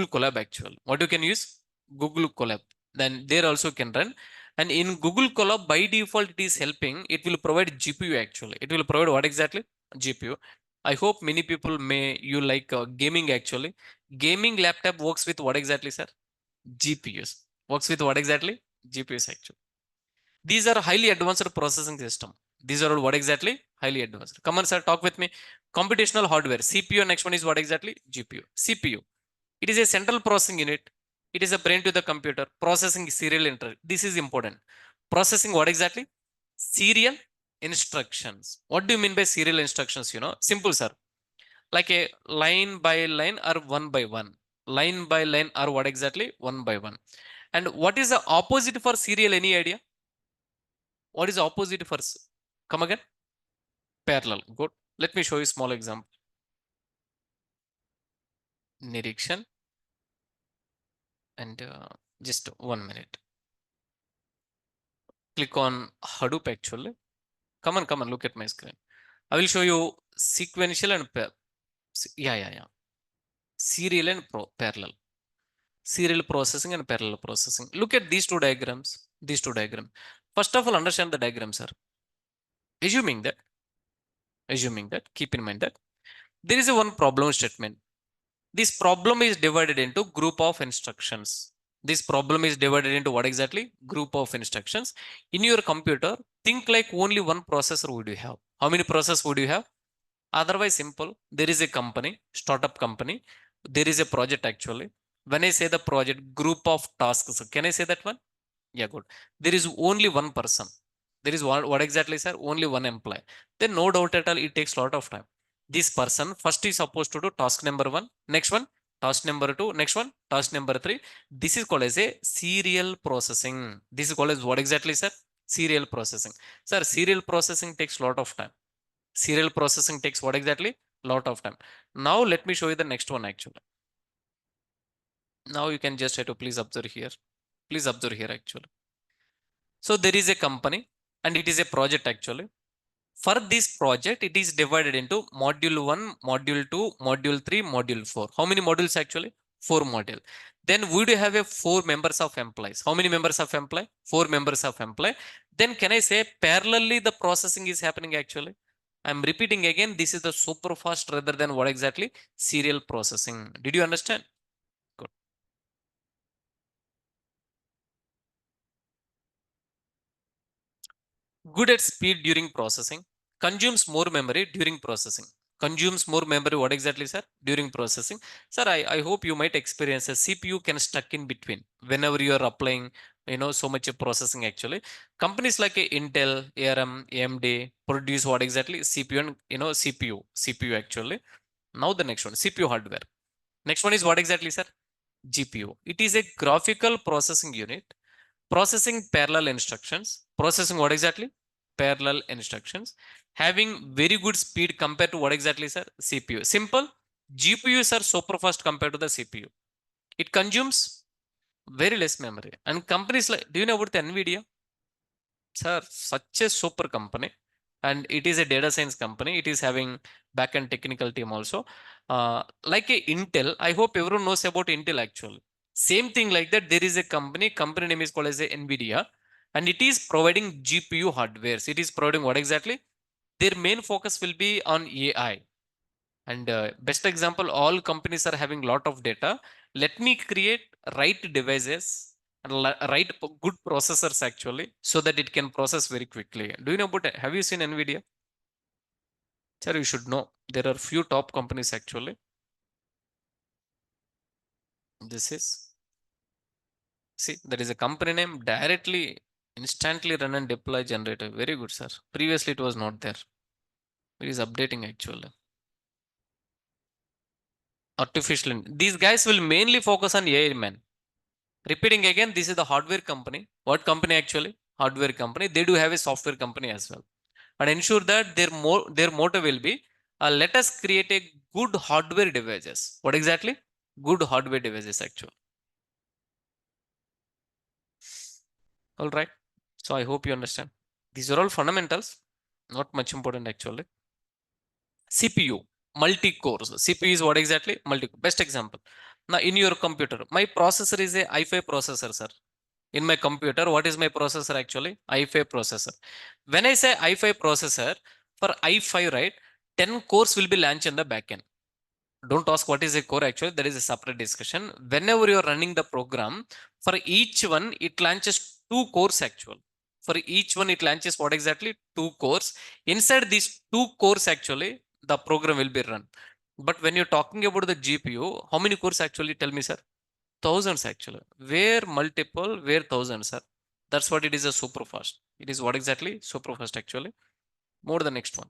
Colab actually. What you can use? Google Colab. Then there also can run. And in Google Colab, by default, it is helping. It will provide GPU actually. It will provide what exactly? GPU. I hope many people may you like gaming actually. Gaming laptop works with what exactly, sir? GPUs. Works with what exactly? GPUs actually. These are highly advanced processing system. These are all what exactly? Highly advanced. Come on, sir, talk with me. Computational hardware. CPU. Next one is what exactly? GPU. CPU. It is a central processing unit. It is a brain to the computer. Processing serial instructions. This is important. Processing what exactly? Serial instructions. What do you mean by serial instructions? Simple, sir. Like a line by line or one by one. Line by line or what exactly? One by one. And what is the opposite for serial? Any idea? What is opposite for? Come again? Parallel. Good. Let me show you a small example. Nirikshan. And just 1 minute. Click on Hadoop actually. Come on, look at my screen. I will show you sequential and yeah. Serial and parallel. Serial processing and parallel processing. Look at these two diagrams. These two diagrams. First of all, understand the diagrams, sir. Assuming that, keep in mind that there is a one problem statement. This problem is divided into group of instructions. This problem is divided into what exactly? Group of instructions. In your computer, think like only one processor would you have. How many processors would you have? Otherwise, simple. There is a company, startup company. There is a project actually. When I say the project, group of tasks. Can I say that one? Yeah, good. There is only one person. There is one, what exactly, sir? Only one employee. Then no doubt at all, it takes a lot of time. This person first is supposed to do task number one, next one, task number two, next one, task number three. This is called as a serial processing. This is called as what exactly, sir? Serial processing. Sir, serial processing takes a lot of time. Serial processing takes what exactly? Lot of time. Now let me show you the next one actually. Now you can just try to please observe here. Please observe here actually. So there is a company and it is a project actually. For this project, it is divided into module 1, module 2, module 3, module 4. How many modules actually? 4 module. Then we do have a 4 members of employees. How many members of employee? 4 members of employee. Then can I say parallelly the processing is happening actually? I'm repeating again, this is the super fast rather than what exactly? Serial processing. Did you understand? Good. Good at speed during processing, consumes more memory during processing. Consumes more memory, what exactly, sir? During processing. Sir, I hope you might experience a CPU can stuck in between whenever you are applying, so much of processing actually. Companies like Intel, ARM, AMD produce what exactly? CPU and, CPU actually. Now the next one, CPU hardware. Next one is what exactly, sir? GPU. It is a graphical processing unit processing parallel instructions. Processing what exactly? Parallel instructions. Having very good speed compared to what exactly, sir? CPU. Simple. GPUs are super fast compared to the CPU. It consumes very less memory. And companies like, do you know about the NVIDIA? Sir, such a super company. And it is a data science company. It is having backend technical team also. Like a Intel, I hope everyone knows about Intel actually. Same thing like that. There is a company name is called as a NVIDIA, and it is providing GPU hardwares. It is providing what exactly? Their main focus will be on AI. And best example, all companies are having lot of data. Let me create right devices and good processors actually, so that it can process very quickly. Do you know about? Have you seen NVIDIA? Sir, you should know. There are few top companies actually. This is, see, there is a company name directly, instantly run and deploy generator. Very good, sir. Previously, it was not there. It is updating actually. These guys will mainly focus on AI, man. Repeating again, this is the hardware company. What company actually? Hardware company. They do have a software company as well. And ensure that their motto will be, let us create a good hardware devices. What exactly? Good hardware devices actually. All right. So I hope you understand. These are all fundamentals, not much important actually. CPU, multi-cores. CPU is what exactly? Best example. Now in your computer, my processor is a i5 processor, sir. In my computer, what is my processor actually? i5 processor. When I say i5 processor, for i5, right, 10 cores will be launched in the backend. Don't ask what is a core actually, there is a separate discussion. Whenever you are running the program, for each one it launches 2 cores actually. For each one it launches what exactly? 2 cores. Inside these 2 cores actually, the program will be run. But when you're talking about the GPU, how many cores actually? Tell me, sir. Thousands actually. Where multiple, where thousands, sir. That's what it is, a super fast. It is what exactly? Super fast actually. More the next one.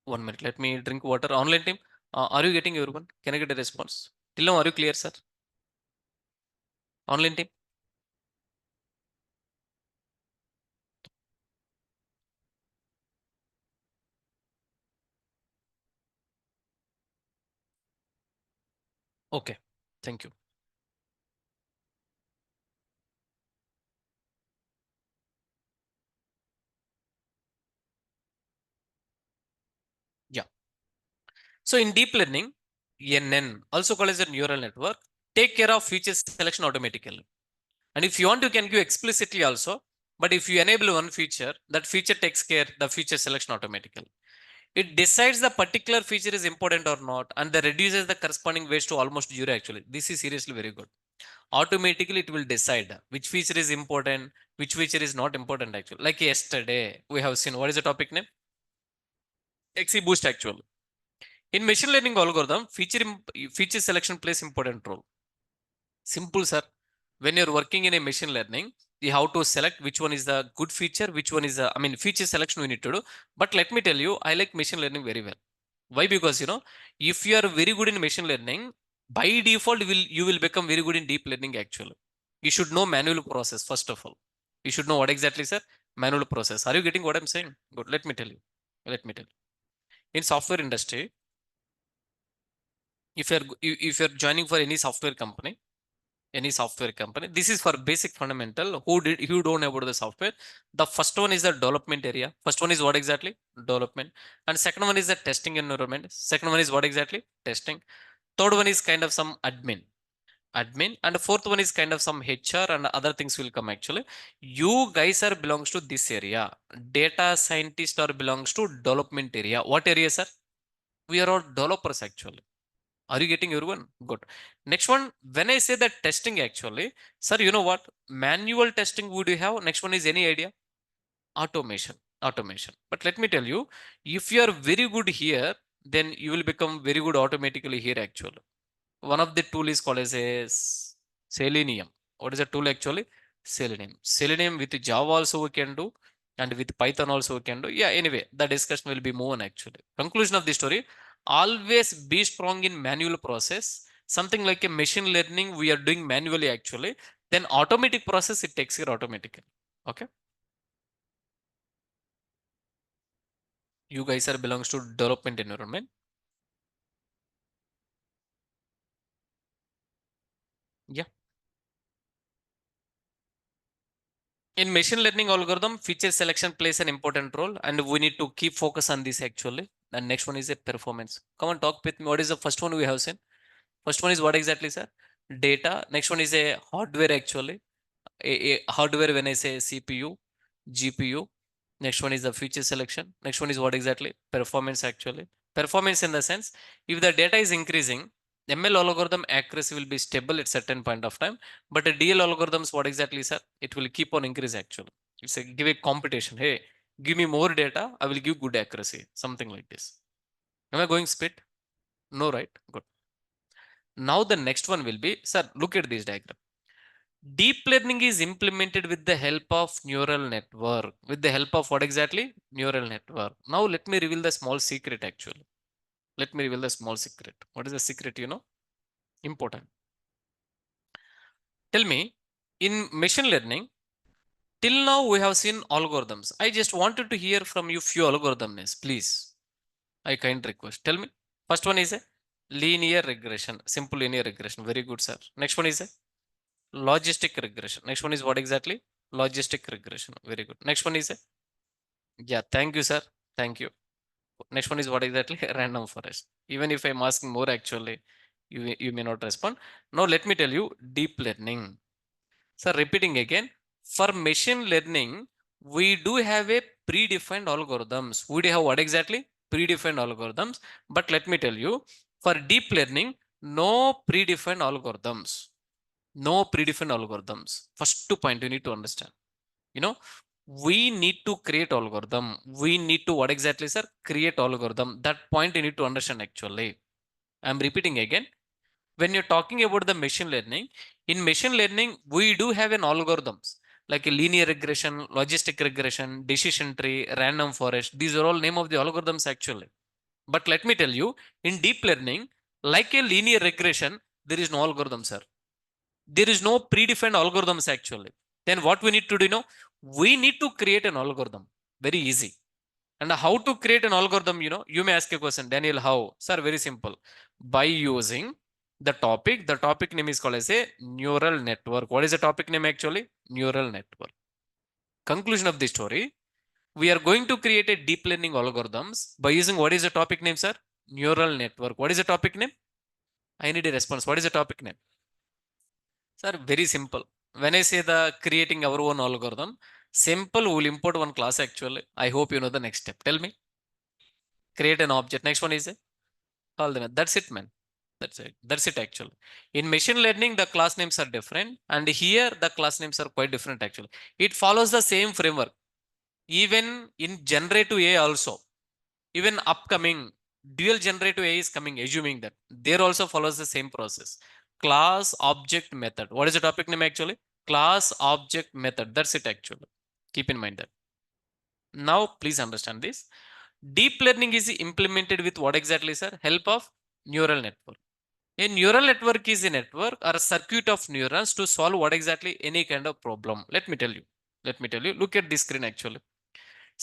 1 minute. Let me drink water. Online team, are you getting everyone? Can I get a response? Till now, are you clear, sir? Online team. Okay. Thank you. Yeah. So in deep learning, NN, also called as a neural network, take care of feature selection automatically. And if you want, you can give explicitly also. But if you enable one feature, that feature takes care the feature selection automatically. It decides the particular feature is important or not, and then reduces the corresponding weights to almost zero actually. This is seriously very good. Automatically it will decide which feature is important, which feature is not important actually. Like yesterday we have seen, what is the topic name? XGBoost actually. In machine learning algorithm, feature selection plays important role. Simple, sir. When you're working in a machine learning, You have to select which one is the good feature, which one is the, I mean, feature selection we need to do. But let me tell you, I like machine learning very well. Why? Because, if you are very good in machine learning, by default, you will become very good in deep learning actually. You should know manual process, first of all. You should know what exactly, sir? Manual process. Are you getting what I'm saying? Good. Let me tell you. Let me tell you. In software industry, if you're joining for any software company, this is for basic fundamental. Who don't know about the software? The first one is the development area. First one is what exactly? Development. And second one is the testing environment. Second one is what exactly? Testing. Third one is kind of some admin, and the fourth one is kind of some HR and other things will come actually. You guys are belongs to this area. Data scientist or belongs to development area. What area, sir? We are all developers actually. Are you getting everyone? Good. Next one, when I say that testing actually, sir, you know what? Manual testing would you have? Next one is any idea? Automation. Automation. But let me tell you, if you are very good here, then you will become very good automatically here actually. One of the tool is called as a Selenium. What is the tool actually? Selenium. Selenium with Java also we can do, and with Python also we can do. Yeah, anyway, the discussion will be more on actually. Conclusion of the story, always be strong in manual process. Something like a machine learning we are doing manually actually. Then automatic process, it takes care automatically. Okay. You guys are belongs to development environment. Yeah. In machine learning algorithm, feature selection plays an important role, and we need to keep focus on this actually. And next one is a performance. Come on, talk with me. What is the first one we have seen? First one is what exactly, sir? Data. Next one is a hardware actually. A hardware when I say CPU, GPU. Next one is the feature selection. Next one is what exactly? Performance actually. Performance in the sense, if the data is increasing, ML algorithm accuracy will be stable at certain point of time. But a DL algorithms, what exactly, sir? It will keep on increase actually. It's a give a competition. Hey, give me more data, I will give good accuracy. Something like this. Am I going speed? No, right? Good. Now the next one will be, sir, look at this diagram. Deep learning is implemented with the help of neural network. With the help of what exactly? Neural network. Now let me reveal the small secret actually. Let me reveal the small secret. What is the secret, Important. Tell me, in machine learning, till now we have seen algorithms. I just wanted to hear from you few algorithms, please. I kind request. Tell me. First one is a linear regression. Simple linear regression. Very good, sir. Next one is a logistic regression. Next one is what exactly? Logistic regression. Very good. Next one is a, yeah, thank you, sir. Thank you. Next one is what exactly? Random forest. Even if I'm asking more actually, you may not respond. Now let me tell you deep learning. So repeating again, for machine learning, we do have a predefined algorithms. We do have what exactly? Predefined algorithms. But let me tell you, for deep learning, no predefined algorithms. No predefined algorithms. First point you need to understand. You know, we need to create algorithm. We need to what exactly, sir? Create algorithm. That point you need to understand actually. I'm repeating again. When you're talking about the machine learning, in machine learning, we do have an algorithms like a linear regression, logistic regression, decision tree, random forest. These are all name of the algorithms actually. But let me tell you, in deep learning, like a linear regression, there is no algorithm, sir. There is no predefined algorithms actually. Then what we need to do, we need to create an algorithm. Very easy. And how to create an algorithm, you may ask a question, Daniel, how? Sir, very simple. By using the topic name is called as a neural network. What is the topic name actually? Neural network. Conclusion of the story, we are going to create a deep learning algorithms by using what is the topic name, sir? Neural network. What is the topic name? I need a response. What is the topic name? Sir, very simple. When I say the creating our own algorithm, simple, we'll import one class actually. I hope you know the next step. Tell me. Create an object. Next one is a call them. That's it, man. That's it. That's it actually. In machine learning, the class names are different. And here the class names are quite different actually. It follows the same framework. Even in generative AI also. Even upcoming dual generative AI is coming, assuming that there also follows the same process. Class object method. What is the topic name actually? class object method. That's it actually. Keep in mind that. Now, please understand this. Deep learning is implemented with what exactly, sir? Help of neural network. A neural network is a network or a circuit of neurons to solve what exactly any kind of problem. Let me tell you. Let me tell you. Look at this screen actually.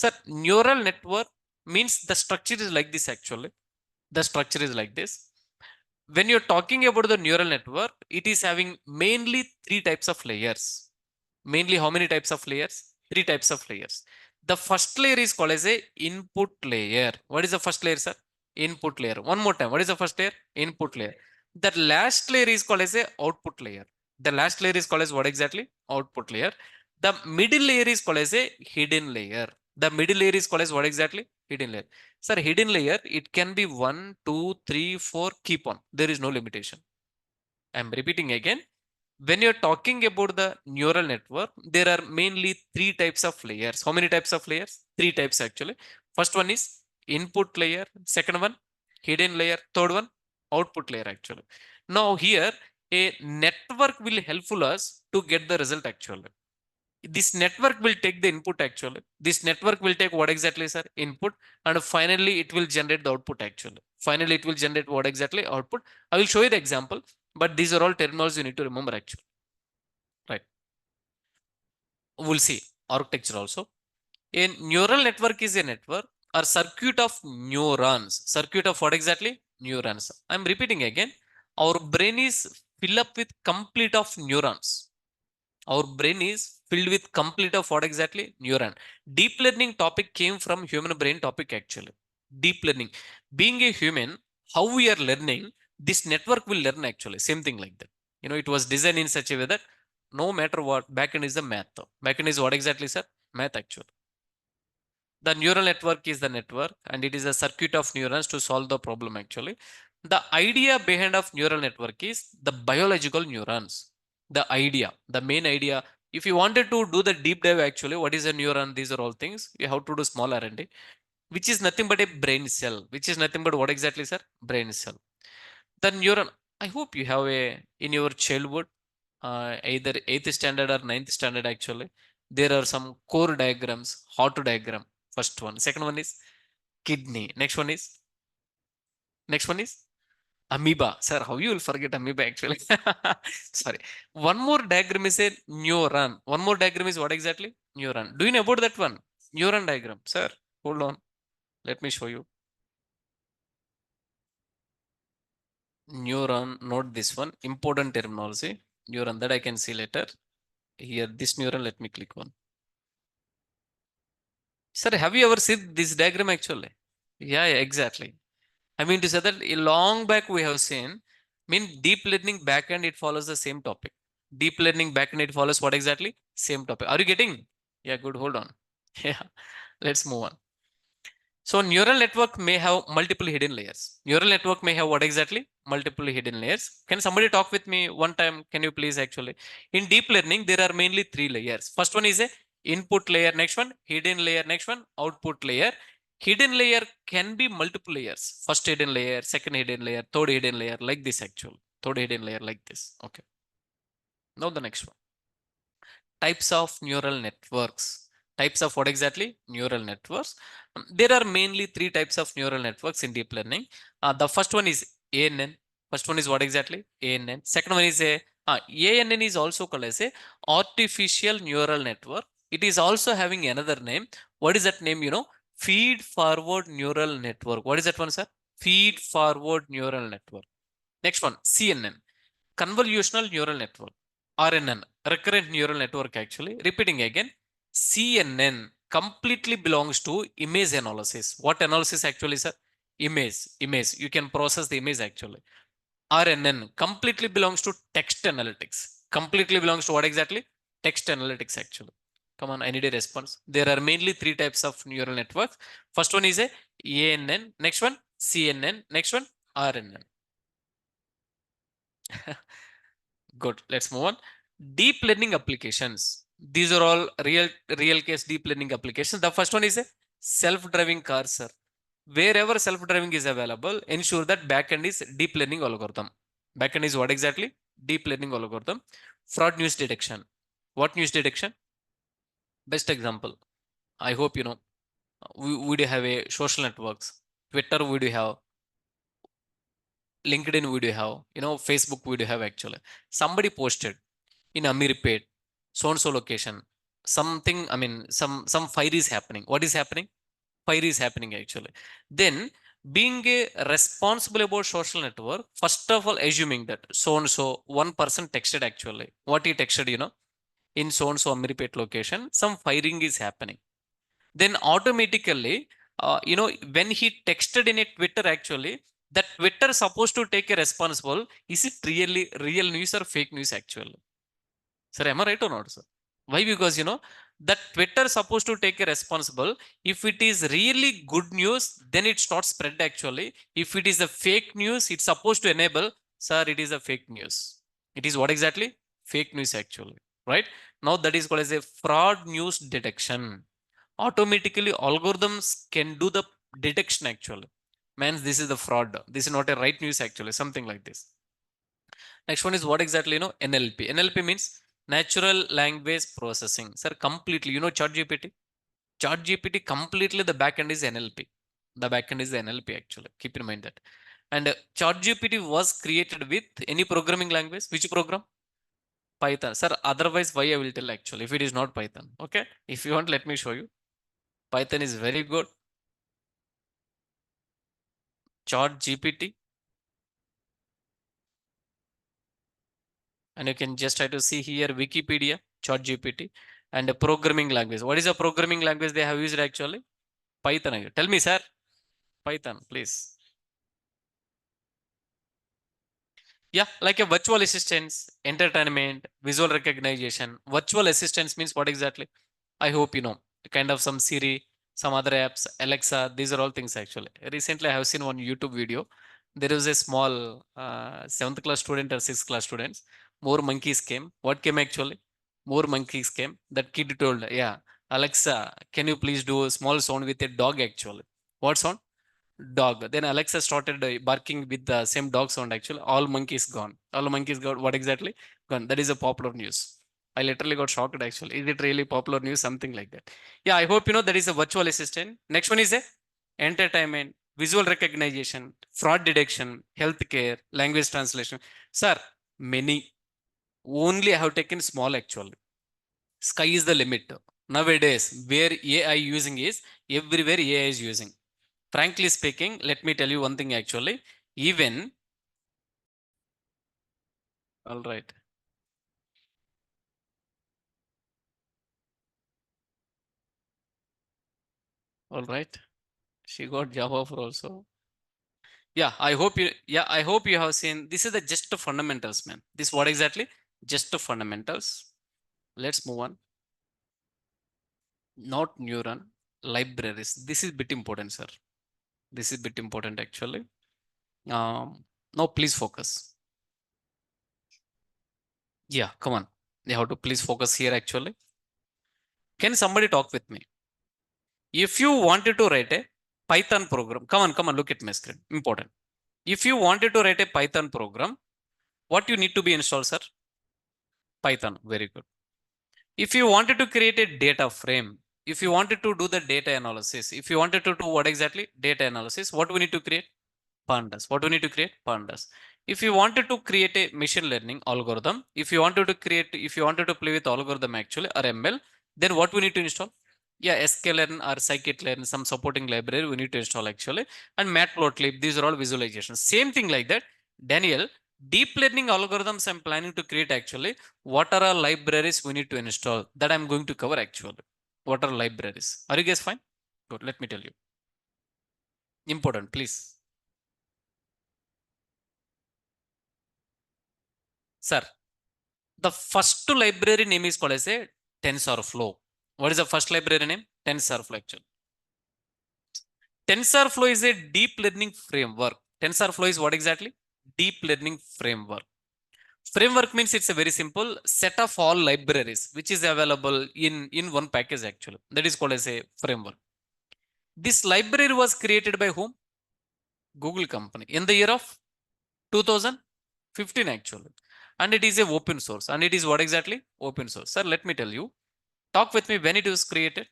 Sir, neural network means the structure is like this actually. The structure is like this. When you're talking about the neural network, it is having mainly three types of layers. Mainly how many types of layers? Three types of layers. The first layer is called as a input layer. What is the first layer, sir? Input layer. One more time. What is the first layer? Input layer. The last layer is called as a output layer. The last layer is called as what exactly? Output layer. The middle layer is called as a hidden layer. The middle layer is called as what exactly? Hidden layer. Sir, hidden layer, it can be 1, 2, 3, 4, keep on. There is no limitation. I am repeating again. When you're talking about the neural network, there are mainly three types of layers. How many types of layers? Three types actually. First one is input layer. Second one, hidden layer. Third one, output layer actually. Now here, a network will helpful us to get the result actually. This network will take the input actually. This network will take what exactly, sir? Input, and finally it will generate the output actually. Finally it will generate what exactly? Output. I will show you the example, but these are all terminology you need to remember actually. Right. We'll see architecture also. A neural network is a network or circuit of neurons. Circuit of what exactly? Neurons. I'm repeating again. Our brain is filled up with complete of neurons. Our brain is filled with complete of what exactly? Neuron. Deep learning topic came from human brain topic actually. Deep learning. Being a human, how we are learning, this network will learn actually. Same thing like that. You know, it was designed in such a way that no matter what, backend is the math. Backend is what exactly, sir? Math actually. The neural network is the network and it is a circuit of neurons to solve the problem actually. The idea behind of neural network is the biological neurons. The idea, the main idea. If you wanted to do the deep dive actually, what is a neuron? These are all things. You have to do small R&D, which is nothing but a brain cell, which is nothing but what exactly, sir? Brain cell. The neuron, I hope you have a, in your childhood, either 8th standard or 9th standard actually, there are some core diagrams, how to diagram. First one. Second one is kidney. Next one is amoeba. Sir, how you will forget amoeba actually? Sorry. One more diagram is a neuron. One more diagram is what exactly? Neuron. Do you know about that one? Neuron diagram. Sir, hold on. Let me show you. Neuron, not this one. Important terminology. Neuron that I can see later. Here, this neuron, let me click on. Sir, have you ever seen this diagram actually? Yeah, exactly. I mean to say that a long back we have seen, mean deep learning backend, it follows the same topic. Deep learning backend, it follows what exactly? Same topic. Are you getting? Yeah, good. Hold on. Yeah, let's move on. So neural network may have multiple hidden layers. Neural network may have what exactly? Multiple hidden layers. Can somebody talk with me one time? Can you please actually? In deep learning, there are mainly three layers. First one is a input layer. Next one, hidden layer. Next one, output layer. Hidden layer can be multiple layers. First hidden layer, second hidden layer, third hidden layer, like this actually. Third hidden layer like this. Okay. Now the next one. Types of neural networks. Types of what exactly? Neural networks. There are mainly three types of neural networks in deep learning. The first one is ANN. First one is what exactly? ANN. Second one is ANN is also called as a artificial neural network. It is also having another name. What is that name? You know, feed forward neural network. What is that one, sir? Feed forward neural network. Next one, CNN. Convolutional neural network. RNN, recurrent neural network actually. Repeating again, CNN completely belongs to image analysis. What analysis actually, sir? Image. You can process the image actually. RNN completely belongs to text analytics. Completely belongs to what exactly? Text analytics actually. Come on, I need a response. There are mainly three types of neural networks. First one is a ANN. Next one, CNN. Next one, RNN. Good. Let's move on. Deep learning applications. These are all real case deep learning applications. The first one is a self-driving car, sir. Wherever self-driving is available, ensure that backend is deep learning algorithm. Backend is what exactly? Deep learning algorithm. Fraud news detection. What news detection? Best example. I hope you know. We do have a social networks. Twitter we do have. LinkedIn we do have. Facebook we do have actually. Somebody posted in Amirpet, so and so location. Something. I mean, some fire is happening. What is happening? Fire is happening actually. Then being a responsible about social network, first of all assuming that so and so one person texted actually. What he texted, in so and so Amirpet location, some firing is happening. Then automatically, when he texted in a Twitter actually, that Twitter supposed to take a responsible. Is it really real news or fake news actually? Sir, am I right or not, sir? Why? Because that Twitter supposed to take a responsible. If it is really good news, then it starts spread actually. If it is a fake news, it's supposed to enable. Sir, it is a fake news. It is what exactly? Fake news actually. Right? Now that is called as a fraud news detection. Automatically algorithms can do the detection actually. Means this is the fraud. This is not a right news actually. Something like this. Next one is what exactly NLP. NLP means natural language processing. Sir, completely ChatGPT. ChatGPT completely the backend is NLP. The backend is the NLP actually. Keep in mind that. And ChatGPT was created with any programming language. Which program? Python. Sir, otherwise why I will tell actually if it is not Python. Okay. If you want, let me show you. Python is very good. ChatGPT. And you can just try to see here Wikipedia, ChatGPT, and a programming language. What is a programming language they have used actually? Python. Tell me, sir. Python, please. Yeah, like a virtual assistants, entertainment, visual recognition. Virtual assistants means what exactly? I hope you know. Kind of some Siri, some other apps, Alexa. These are all things actually. Recently, I have seen one YouTube video. There is a small seventh class student or sixth class students. More monkeys came. What came actually? More monkeys came. That kid told, "Yeah, Alexa, can you please do a small sound with a dog actually?" What sound? Dog. Then Alexa started barking with the same dog sound actually. All monkeys gone. All monkeys got what exactly? Gone. That is a popular news. I literally got shocked actually. Is it really popular news? Something like that. Yeah, I hope that is a virtual assistant. Next one is a entertainment, visual recognition, fraud detection, healthcare, language translation. Sir, many. Only I have taken small actually. Sky is the limit. Nowadays, where AI using is everywhere AI is using. Frankly speaking, let me tell you one thing actually. Even, all right, all right. She got job offer also. I hope you have seen. This is the just the fundamentals, man. This what exactly? Just the fundamentals. Let's move on. Not neuron, libraries. This is bit important, sir. This is bit important actually. Now please focus. Yeah, come on. You have to please focus here actually. Can somebody talk with me? If you wanted to write a Python program, come on, look at my screen. Important. If you wanted to write a Python program, what you need to be installed, sir? Python. Very good. If you wanted to create a data frame, if you wanted to do the data analysis, if you wanted to do what exactly? Data analysis, what we need to create? Pandas. What we need to create? Pandas. If you wanted to create a machine learning algorithm, if you wanted to play with algorithm actually or ML, then what we need to install? Yeah, sklearn or scikit-learn, some supporting library we need to install actually. And matplotlib, these are all visualizations. Same thing like that. Daniel, deep learning algorithms I'm planning to create actually. What are our libraries we need to install? That I'm going to cover actually. What are libraries? Are you guys fine? Good, let me tell you. Important, please. Sir, the first library name is called as a TensorFlow. What is the first library name? TensorFlow actually. TensorFlow is a deep learning framework. TensorFlow is what exactly? Deep learning framework. Framework means it's a very simple set of all libraries which is available in one package actually. That is called as a framework. This library was created by whom? Google company in the year of 2015 actually. and it is a open source, and it is what exactly? Open source. Sir, let me tell you. Talk with me when it was created.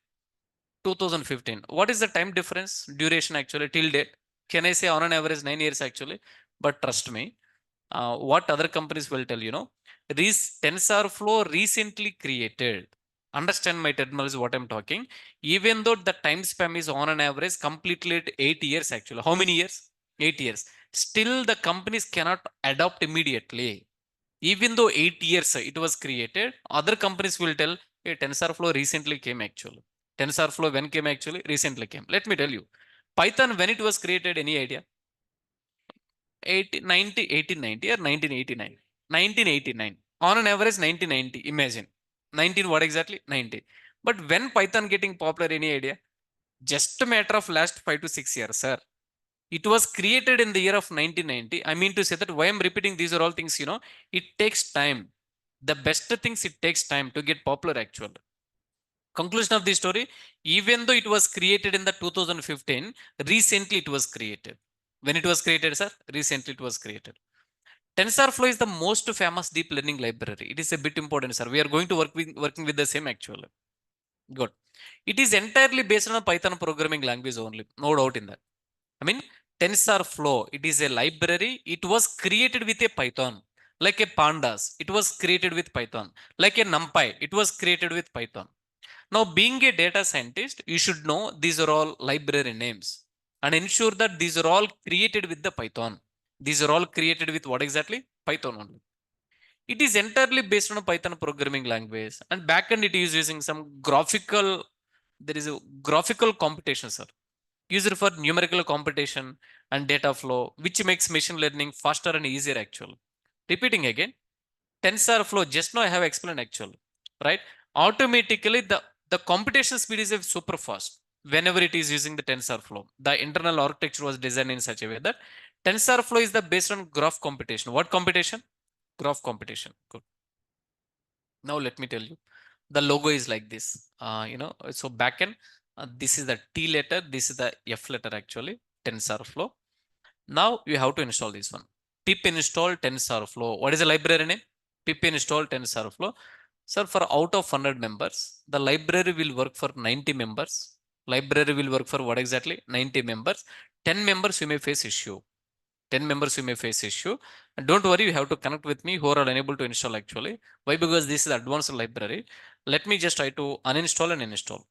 2015. What is the time difference, duration actually till date? Can I say on an average 9 years actually? But trust me, what other companies will tell you, know, TensorFlow recently created. Understand my terminology, what I'm talking. Even though the time span is on an average completely at 8 years actually. How many years? 8 years. Still, the companies cannot adopt immediately. Even though 8 years it was created, other companies will tell, hey, TensorFlow recently came actually. TensorFlow when came actually? Recently came. Let me tell you. Python when it was created, any idea? 1890 or 1989? 1989. On an average 1990. Imagine. 19 what exactly? 90. But when Python getting popular, any idea? Just a matter of last 5 to 6 years, sir. It was created in the year of 1990. I mean to say that why I'm repeating these are all things, it takes time. The best things, it takes time to get popular actually. Conclusion of the story, even though it was created in the 2015, recently it was created. When it was created, sir? Recently it was created. TensorFlow is the most famous deep learning library. It is a bit important, sir. We are going to working with the same actually. Good. It is entirely based on a Python programming language only. No doubt in that. I mean, TensorFlow, it is a library. It was created with a Python. Like a Pandas, it was created with Python. Like a NumPy, it was created with Python. Now, being a data scientist, you should know these are all library names and ensure that these are all created with the Python. These are all created with what exactly? Python only. It is entirely based on a Python programming language, and backend it is using some graphical. There is a graphical computation, sir, used for numerical computation and data flow, which makes machine learning faster and easier. Actually, repeating again, TensorFlow. Just now I have explained actually, right? Automatically, the computation speed is super fast whenever it is using the TensorFlow. The internal architecture was designed in such a way that TensorFlow is the based on graph computation. What computation? Graph computation. Good. Now let me tell you, the logo is like this. So backend, this is the T letter, this is the F letter actually, TensorFlow. Now you have to install this one. Pip install TensorFlow. What is the library name? Pip install TensorFlow. Sir, for out of 100 members, the library will work for 90 members. Library will work for what exactly? 90 members. 10 members you may face issue. 10 members you may face issue. And don't worry, you have to connect with me who are unable to install actually. Why? Because this is advanced library. Let me just try to uninstall and install.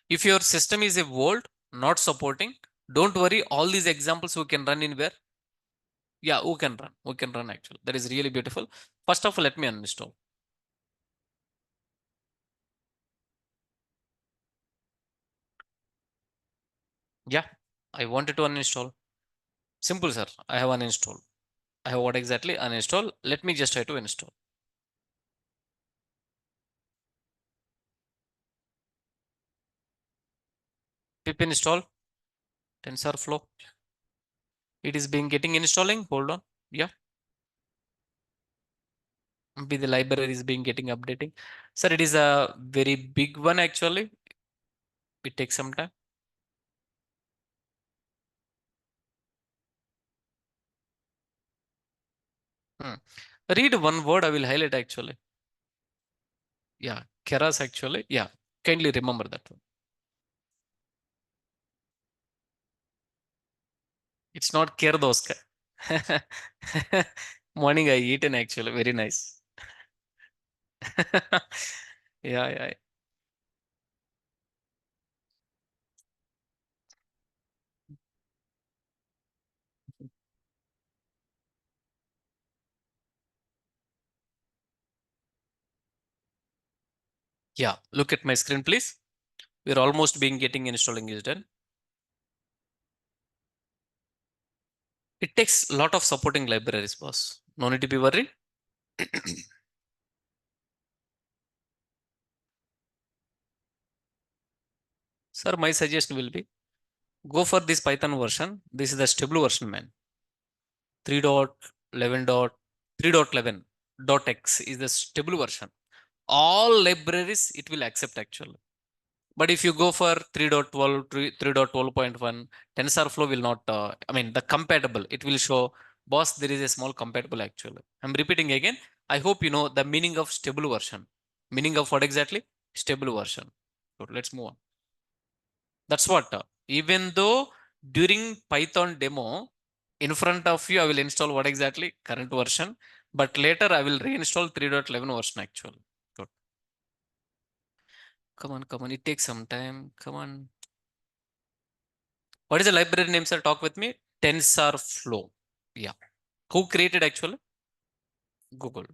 If your system is a old, not supporting, don't worry, all these examples we can run in where? Yeah, who can run? We can run actually. That is really beautiful. First of all, let me uninstall. Yeah, I wanted to uninstall. Simple, sir. I have uninstalled. I have what exactly? Uninstall. Let me just try to install. Pip install TensorFlow. It is being getting installing. Hold on. Yeah. Be the library is being getting updating. Sir, it is a very big one actually. It takes some time. Read one word, I will highlight actually. Yeah, Keras actually. Yeah, kindly remember that one. It's not Kerdoska. Morning I eaten actually. Very nice. Yeah, yeah. Yeah, look at my screen, please. We're almost being getting installing is done. It takes a lot of supporting libraries, boss. No need to be worried. Sir, my suggestion will be go for this Python version. This is the stable version, man. 3.11.3.11.x is the stable version. All libraries it will accept actually. But if you go for 3.12, 3.12.1, TensorFlow will not, I mean, the compatible, it will show Boss, there is a small compatible actually. I'm repeating again. I hope you know the meaning of stable version. Meaning of what exactly? Stable version. Good, let's move on. That's what. Even though during Python demo, in front of you, I will install what exactly? Current version. But later I will reinstall 3.11 version actually. Good. Come on, come on. It takes some time. Come on. What is the library name, sir? Talk with me. TensorFlow. Yeah. Who created actually? Google.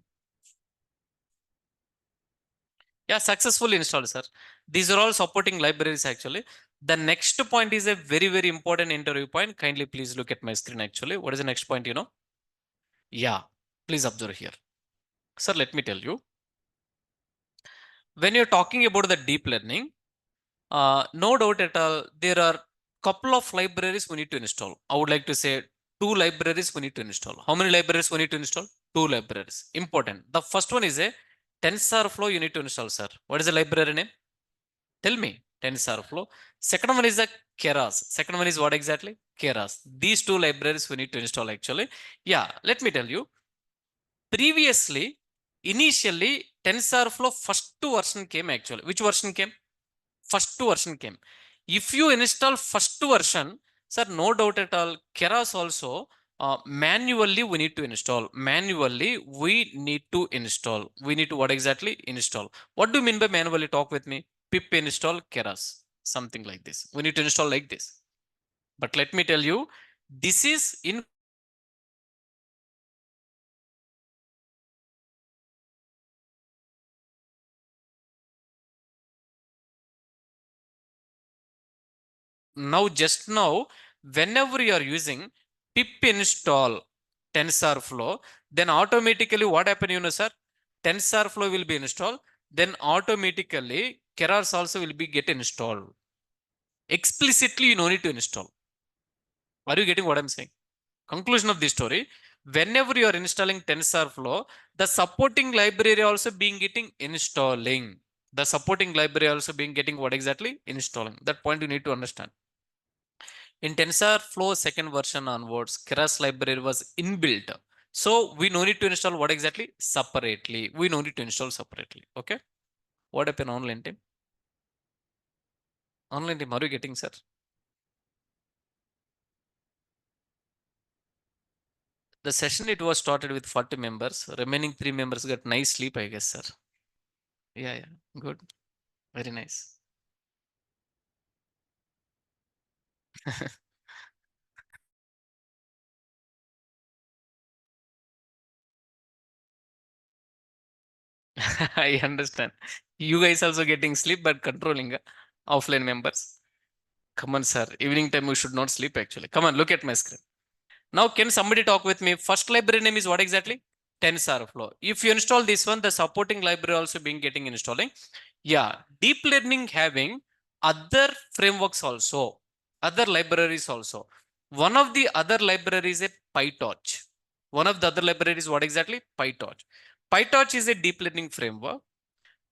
Yeah, successfully installed, sir. These are all supporting libraries actually. The next point is a very, very important interview point. Kindly please look at my screen actually. What is the next point, you know? Yeah, please observe here. Sir, let me tell you. When you're talking about the deep learning, no doubt at all, there are couple of libraries we need to install. I would like to say two libraries we need to install. How many libraries we need to install? Two libraries. Important. The first one is a TensorFlow you need to install, sir. What is the library name? Tell me. TensorFlow. Second one is the Keras. Second one is what exactly? Keras. These two libraries we need to install actually. Yeah, let me tell you. Previously, initially, TensorFlow first version came actually. Which version came? First version came. If you install first version, sir, no doubt at all, Keras also manually we need to install. Manually we need to install. We need to what exactly? Install. What do you mean by manually? Talk with me. Pip install Keras. Something like this. We need to install like this. But let me tell you, this is in now, whenever you are using pip install TensorFlow, then automatically what happen, you know, sir? TensorFlow will be installed, then automatically Keras also will be get installed. Explicitly, you no need to install. Are you getting what I'm saying? Conclusion of this story, whenever you are installing TensorFlow, the supporting library also being getting installing. The supporting library also being getting what exactly? Installing. That point you need to understand. In TensorFlow second version onwards, Keras library was inbuilt. So we no need to install what exactly? Separately. We no need to install separately. Okay. What happened online team? Online team, are you getting, sir? The session it was started with 40 members. Remaining 3 members got nice sleep, I guess, sir. Yeah, yeah. Good. Very nice. I understand. You guys also getting sleep, but controlling offline members. Come on, sir. Evening time we should not sleep actually. Come on, look at my screen. Now, can somebody talk with me? First library name is what exactly? TensorFlow. If you install this one, the supporting library also being getting installing. Yeah, deep learning having other frameworks also, other libraries also. One of the other libraries is a PyTorch. One of the other libraries, what exactly? PyTorch. PyTorch is a deep learning framework.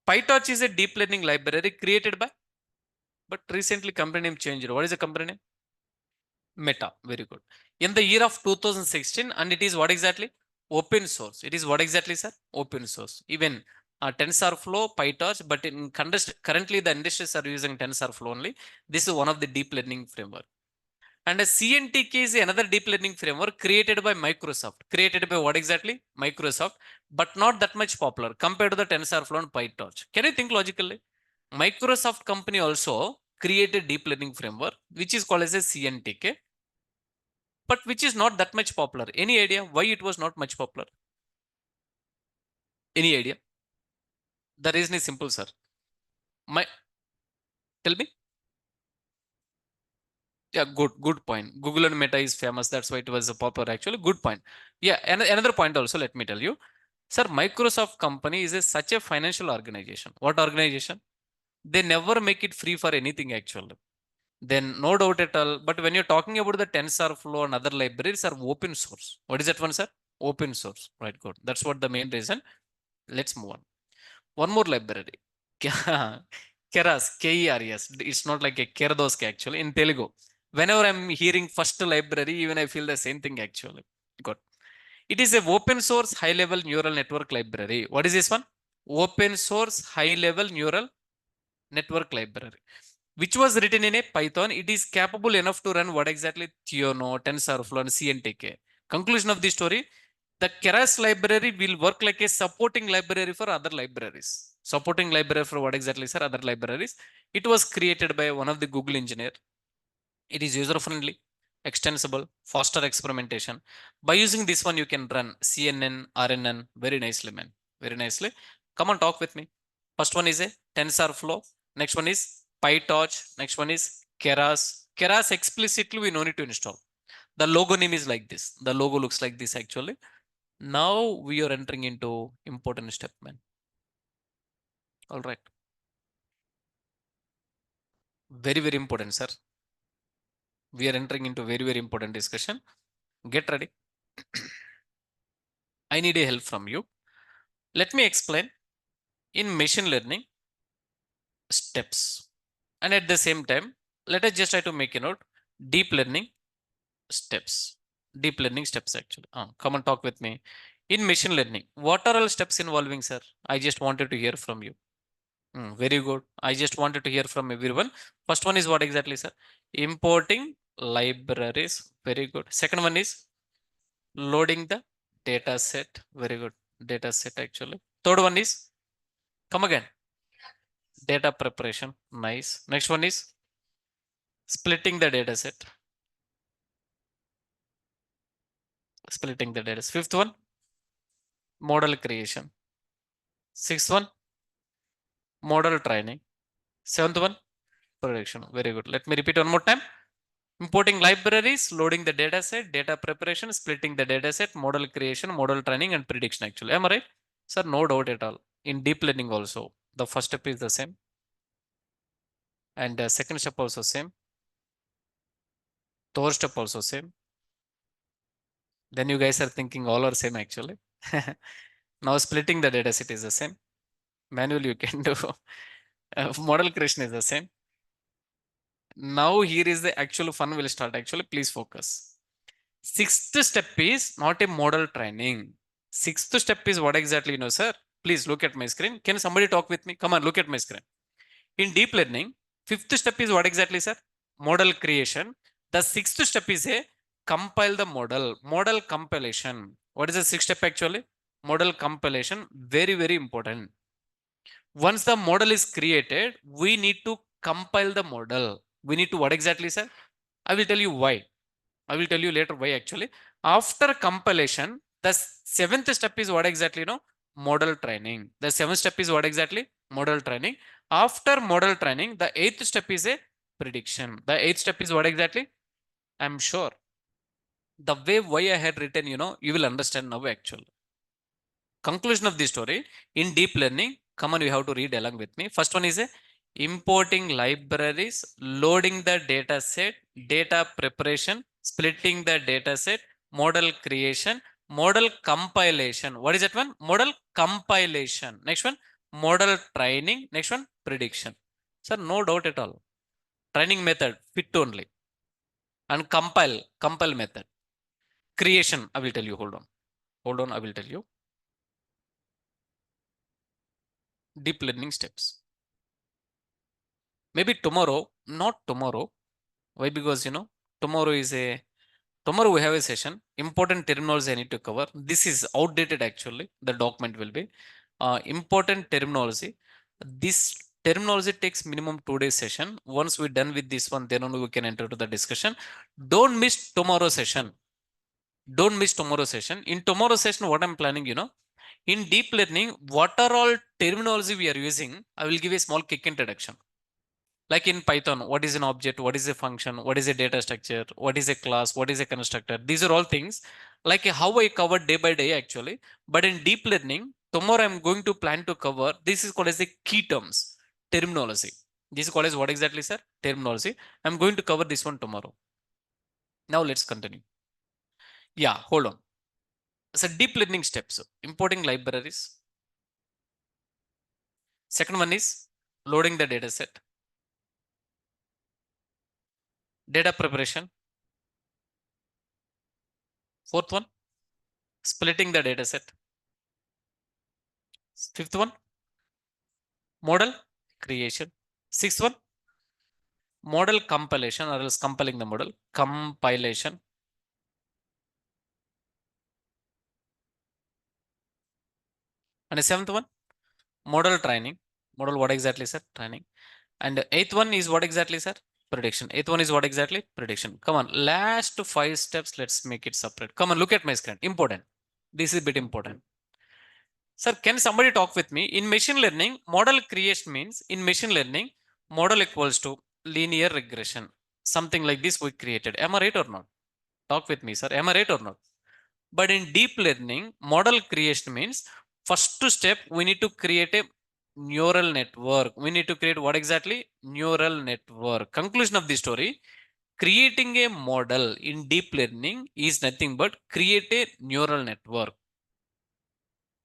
PyTorch is a deep learning library created by, but recently company name changed. What is the company name? Meta. Very good. In the year of 2016, and it is what exactly? Open source. It is what exactly, sir? Open source. Even TensorFlow, PyTorch, but in currently the industries are using TensorFlow only. This is one of the deep learning framework. And a CNTK is another deep learning framework created by Microsoft. Created by what exactly? Microsoft, but not that much popular compared to the TensorFlow and PyTorch. Can you think logically? Microsoft company also created deep learning framework, which is called as a CNTK, but which is not that much popular. Any idea why it was not much popular? Any idea? The reason is simple, sir. Tell me. Yeah, good point. Google and Meta is famous. That's why it was a popular actually. Good point. Yeah, and another point also, let me tell you. Sir, Microsoft company is such a financial organization. What organization? They never make it free for anything actually. Then no doubt at all. But when you're talking about the TensorFlow and other libraries are open source. What is that one, sir? Open source. Right, good. That's what the main reason. Let's move on. One more library. Keras, Keras. It's not like a Kerdosk actually in Telugu. Whenever I'm hearing first library, even I feel the same thing actually. Good. It is a open source high level neural network library. What is this one? Open source high level neural network library, which was written in a Python. It is capable enough to run what exactly? Theano, TensorFlow, and CNTK. Conclusion of the story: the Keras library will work like a supporting library for other libraries. Supporting library for what exactly, sir? Other libraries. It was created by one of the Google engineer. It is user friendly, extensible, faster experimentation. By using this one, you can run CNN, RNN very nicely, man. Very nicely. Come on, talk with me. First one is a TensorFlow. Next one is PyTorch. Next one is Keras. Keras explicitly we no need to install. The logo name is like this. The logo looks like this actually. Now we are entering into important step, man. All right. Very, very important, sir. We are entering into very, very important discussion. Get ready. I need a help from you. Let me explain in machine learning steps. And at the same time, let us just try to make a note. Deep learning steps. Deep learning steps actually. Come and talk with me. In machine learning, what are all steps involving, sir? I just wanted to hear from you. Very good. I just wanted to hear from everyone. First one is what exactly, sir? Importing libraries. Very good. Second one is loading the data set. Very good. Data set actually. Third one is, come again. Data preparation. Nice. Next one is splitting the data set. Splitting the data. Fifth one, model creation. Sixth one, model training. Seventh one, prediction. Very good. Let me repeat one more time. Importing libraries, loading the data set, data preparation, splitting the data set, model creation, model training, and prediction actually. Am I right? Sir, no doubt at all. In deep learning also, the first step is the same. And the second step also same. Third step also same. Then you guys are thinking all are same actually. Now splitting the data set is the same. Manual you can do. Model creation is the same. Now here is the actual fun will start actually. Please focus. Sixth step is not a model training. Sixth step is what exactly, you know, sir? Please look at my screen. Can somebody talk with me? Come on, look at my screen. In deep learning, fifth step is what exactly, sir? Model creation. The sixth step is a compile the model. Model compilation. What is the sixth step actually? Model compilation. Very, very important. Once the model is created, we need to compile the model. We need to what exactly, sir? I will tell you why. I will tell you later why actually. After compilation, the seventh step is what exactly, you know? Model training. The seventh step is what exactly? Model training. After model training, the eighth step is a prediction. The eighth step is what exactly? I'm sure. The way why I had written, you know, you will understand now actually. Conclusion of the story in deep learning, come on, you have to read along with me. First one is a importing libraries, loading the data set, data preparation, splitting the data set, model creation, model compilation. What is that one? Model compilation. Next one, model training. Next one, prediction. Sir, no doubt at all. Training method fit only, and compile method. Creation, I will tell you. Hold on, I will tell you. Deep learning steps. Maybe tomorrow, not tomorrow. Why? Because you know, tomorrow is a tomorrow we have a session. Important terminology I need to cover. This is outdated actually. The document will be important terminology. This terminology takes minimum 2 days session. Once we're done with this one, then only we can enter to the discussion. Don't miss tomorrow session. Don't miss tomorrow session. In tomorrow session, what I'm planning, you know, in deep learning, what are all terminology we are using? I will give a small quick introduction. Like in Python, what is an object? What is a function? What is a data structure? What is a class? What is a constructor? These are all things like how I cover day by day actually. But in deep learning, tomorrow I'm going to plan to cover, this is called as the key terms, terminology. This is called as what exactly, sir? Terminology. I'm going to cover this one tomorrow. Now let's continue. Yeah, hold on. So deep learning steps, importing libraries. Second one is loading the data set. Data preparation. Fourth one, Splitting the data set. Fifth one, model creation. Sixth one, model compilation or else compiling the model. Compilation. And the seventh one, model training. Model what exactly, sir? Training. And eighth one is what exactly, sir? Prediction. Eighth one is what exactly? Prediction. Come on, last 5 steps, let's make it separate. Come on, look at my screen. Important. This is a bit important. Sir, can somebody talk with me? In machine learning, model creation means in machine learning, model equals to linear regression. Something like this we created. Am I right or not? Talk with me, sir. Am I right or not? But in deep learning, model creation means first step, we need to create a neural network. We need to create what exactly? Neural network. Conclusion of the story, creating a model in deep learning is nothing but create a neural network.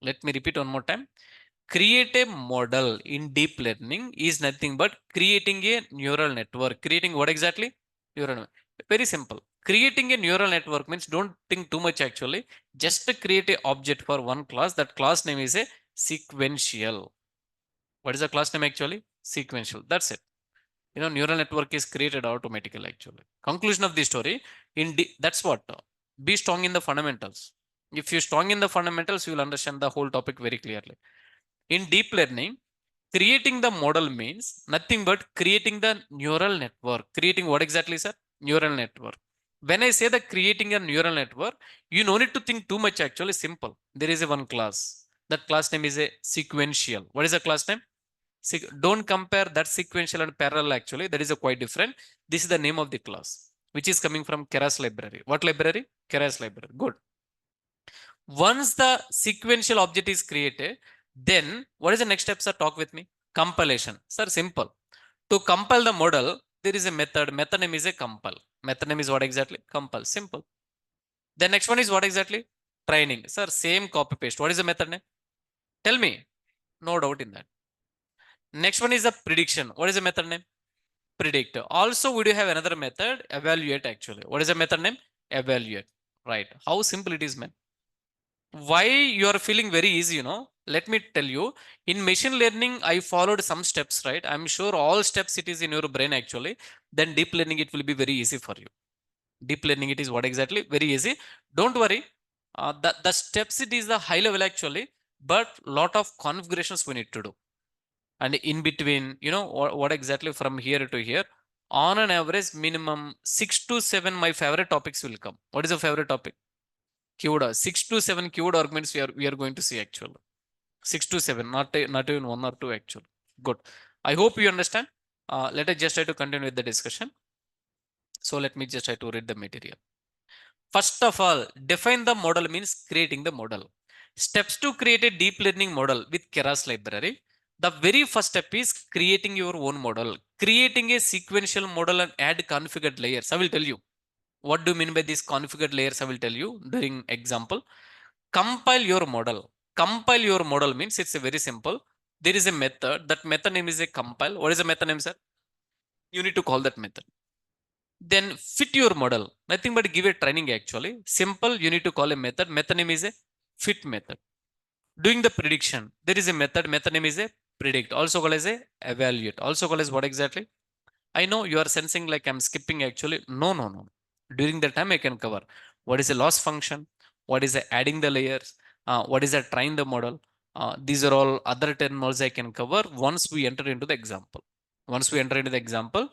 Let me repeat one more time. Create a model in deep learning is nothing but creating a neural network. Creating what exactly? Neural network. Very simple. Creating a neural network means don't think too much actually. Just create a object for one class. That class name is a sequential. What is the class name actually? Sequential. That's it. Neural network is created automatically actually. Conclusion of the story. That's what. Be strong in the fundamentals. If you're strong in the fundamentals, you will understand the whole topic very clearly. In deep learning, creating the model means nothing but creating the neural network. Creating what exactly, sir? Neural network. When I say that creating a neural network, you no need to think too much actually. Simple. There is a one class. That class name is a sequential. What is the class name? Don't compare that sequential and parallel actually. That is a quite different. This is the name of the class, which is coming from Keras library. What library? Keras library. Good. Once the sequential object is created, then what is the next step, sir? Talk with me. Compilation. Sir, simple. To compile the model, there is a method. Method name is a compile. Method name is what exactly? Compile. Simple. The next one is what exactly? Training. Sir, same copy paste. What is the method name? Tell me. No doubt in that. Next one is the prediction. What is the method name? Predict. Also, we do have another method, evaluate actually. What is the method name? Evaluate. Right. How simple it is, man. Why you are feeling very easy, let me tell you. In machine learning, I followed some steps, right? I'm sure all steps it is in your brain actually. Then deep learning, it will be very easy for you. Deep learning, it is what exactly? Very easy. Don't worry. The steps, it is the high level actually, but lot of configurations we need to do. And in between, what exactly from here to here, on an average minimum 6 to 7 my favorite topics will come. What is your favorite topic? Keyword. 6 to 7 keyword arguments we are going to see actually. 6 to 7, not even one or two actually. Good. I hope you understand. Let us just try to continue with the discussion. So let me just try to read the material. First of all, define the model means creating the model. Steps to create a deep learning model with Keras library. The very first step is creating your own model. Creating a sequential model and add configured layers. I will tell you. What do you mean by these configured layers? I will tell you during example. Compile your model. Compile your model means it's a very simple. There is a method. That method name is a compile. What is the method name, sir? You need to call that method. Then fit your model. Nothing but give a training actually. Simple. You need to call a method. Method name is a fit method. Doing the prediction. There is a method. Method name is a predict. Also called as a evaluate. Also called as what exactly? I know you are sensing like I'm skipping actually. No, no, no. During the time I can cover. What is a loss function? What is a adding the layers? What is a train the model? These are all other terms I can cover once we enter into the example. Once we enter into the example,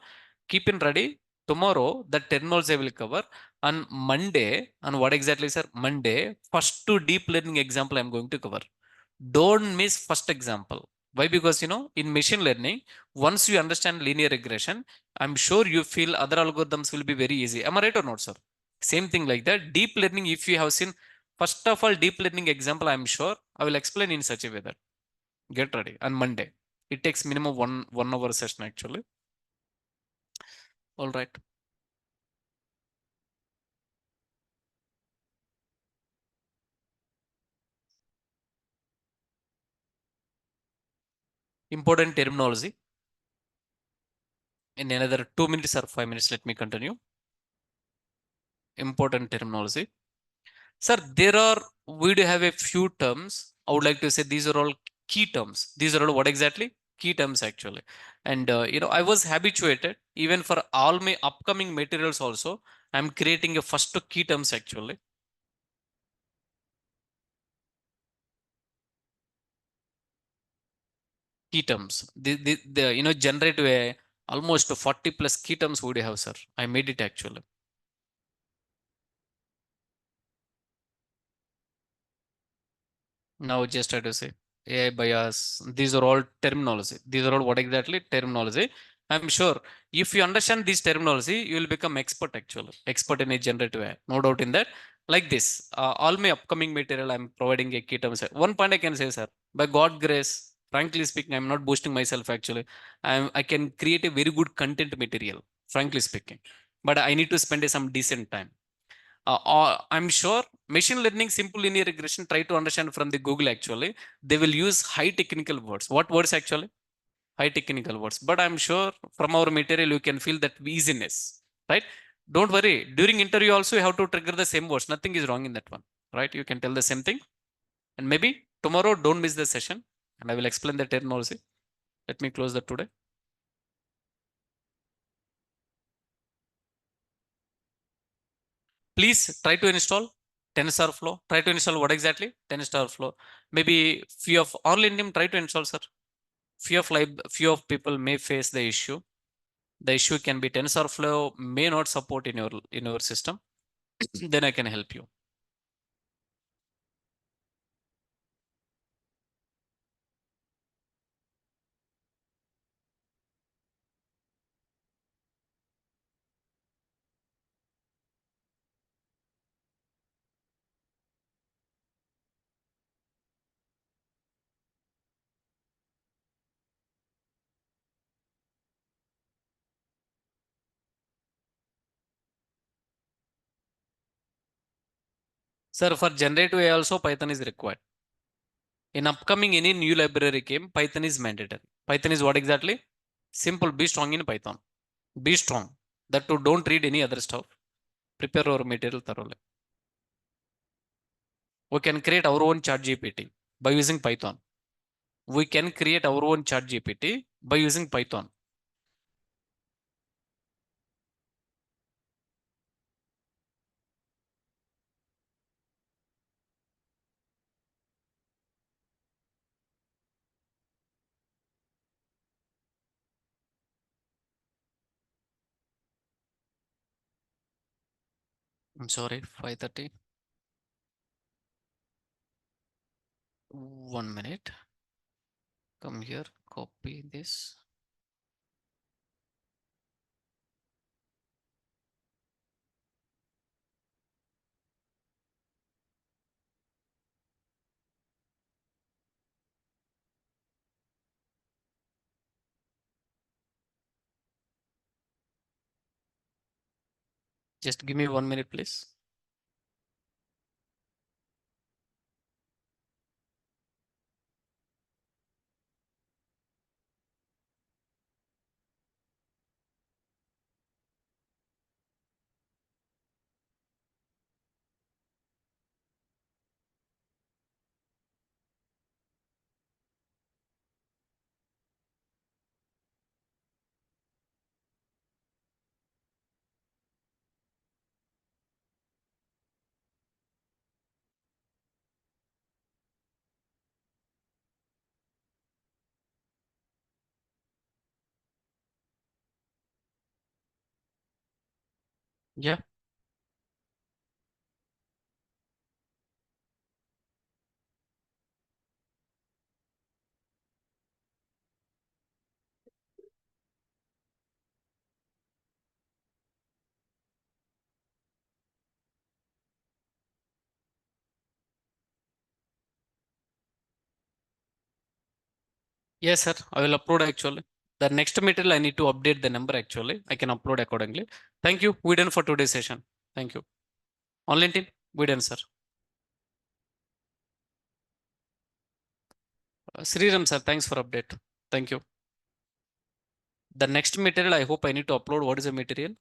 keep in ready. Tomorrow, the terms I will cover. On Monday, on what exactly, sir? Monday, first two deep learning example I'm going to cover. Don't miss first example. Why? Because in machine learning, once you understand linear regression, I'm sure you feel other algorithms will be very easy. Am I right or not, sir? Same thing like that. Deep learning, if you have seen, first of all, deep learning example, I'm sure I will explain in such a way that get ready on Monday. It takes minimum one hour session actually. All right. Important terminology. In another 2 minutes or 5 minutes, let me continue. Important terminology. Sir, there are, we do have a few terms. I would like to say these are all key terms. These are all what exactly? Key terms actually. And I was habituated even for all my upcoming materials also. I'm creating a first key terms actually. Key terms. Generate almost 40 plus key terms would you have, sir. I made it actually. Now just try to say AI bias. These are all terminology. These are all what exactly? Terminology. I'm sure if you understand this terminology, you will become expert actually. Expert in a generative AI. No doubt in that. Like this, all my upcoming material, I'm providing a key term. One point I can say, sir, by God grace, frankly speaking, I'm not boosting myself actually. I can create a very good content material, frankly speaking. But I need to spend some decent time. I'm sure machine learning, simple linear regression, try to understand from the Google actually. They will use high technical words. What words actually? High technical words. But I'm sure from our material, you can feel that easiness, right? Don't worry. During interview also, you have to trigger the same words. Nothing is wrong in that one, right? You can tell the same thing. And maybe tomorrow, don't miss the session. And I will explain the terminology. Let me close that today. Please try to install TensorFlow. Try to install what exactly? TensorFlow. Maybe few of online team try to install, sir. Few of people may face the issue. The issue can be TensorFlow may not support in your system. Then I can help you. Sir, for generative AI also Python is required. In upcoming any new library came, Python is mandatory. Python is what exactly? Simple, be strong in Python. Be strong. That too, don't read any other stuff. Prepare your material thoroughly. We can create our own chat GPT by using Python. We can create our own chat GPT by using Python. I'm sorry, 5:30. 1 minute. Come here, copy this. Just give me 1 minute, please. Yeah. Yes, sir. I will upload actually. The next material I need to update the number actually. I can upload accordingly. Thank you. We done for today's session. Thank you. Online team, we done, sir. Sriram, sir, thanks for update. Thank you. The next material, I hope I need to upload. What is the material?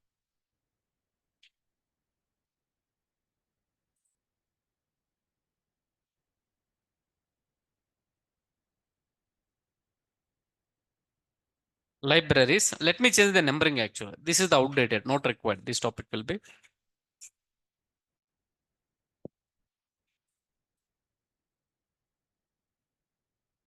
Libraries. Let me change the numbering actually. This is the outdated, not required. This topic will be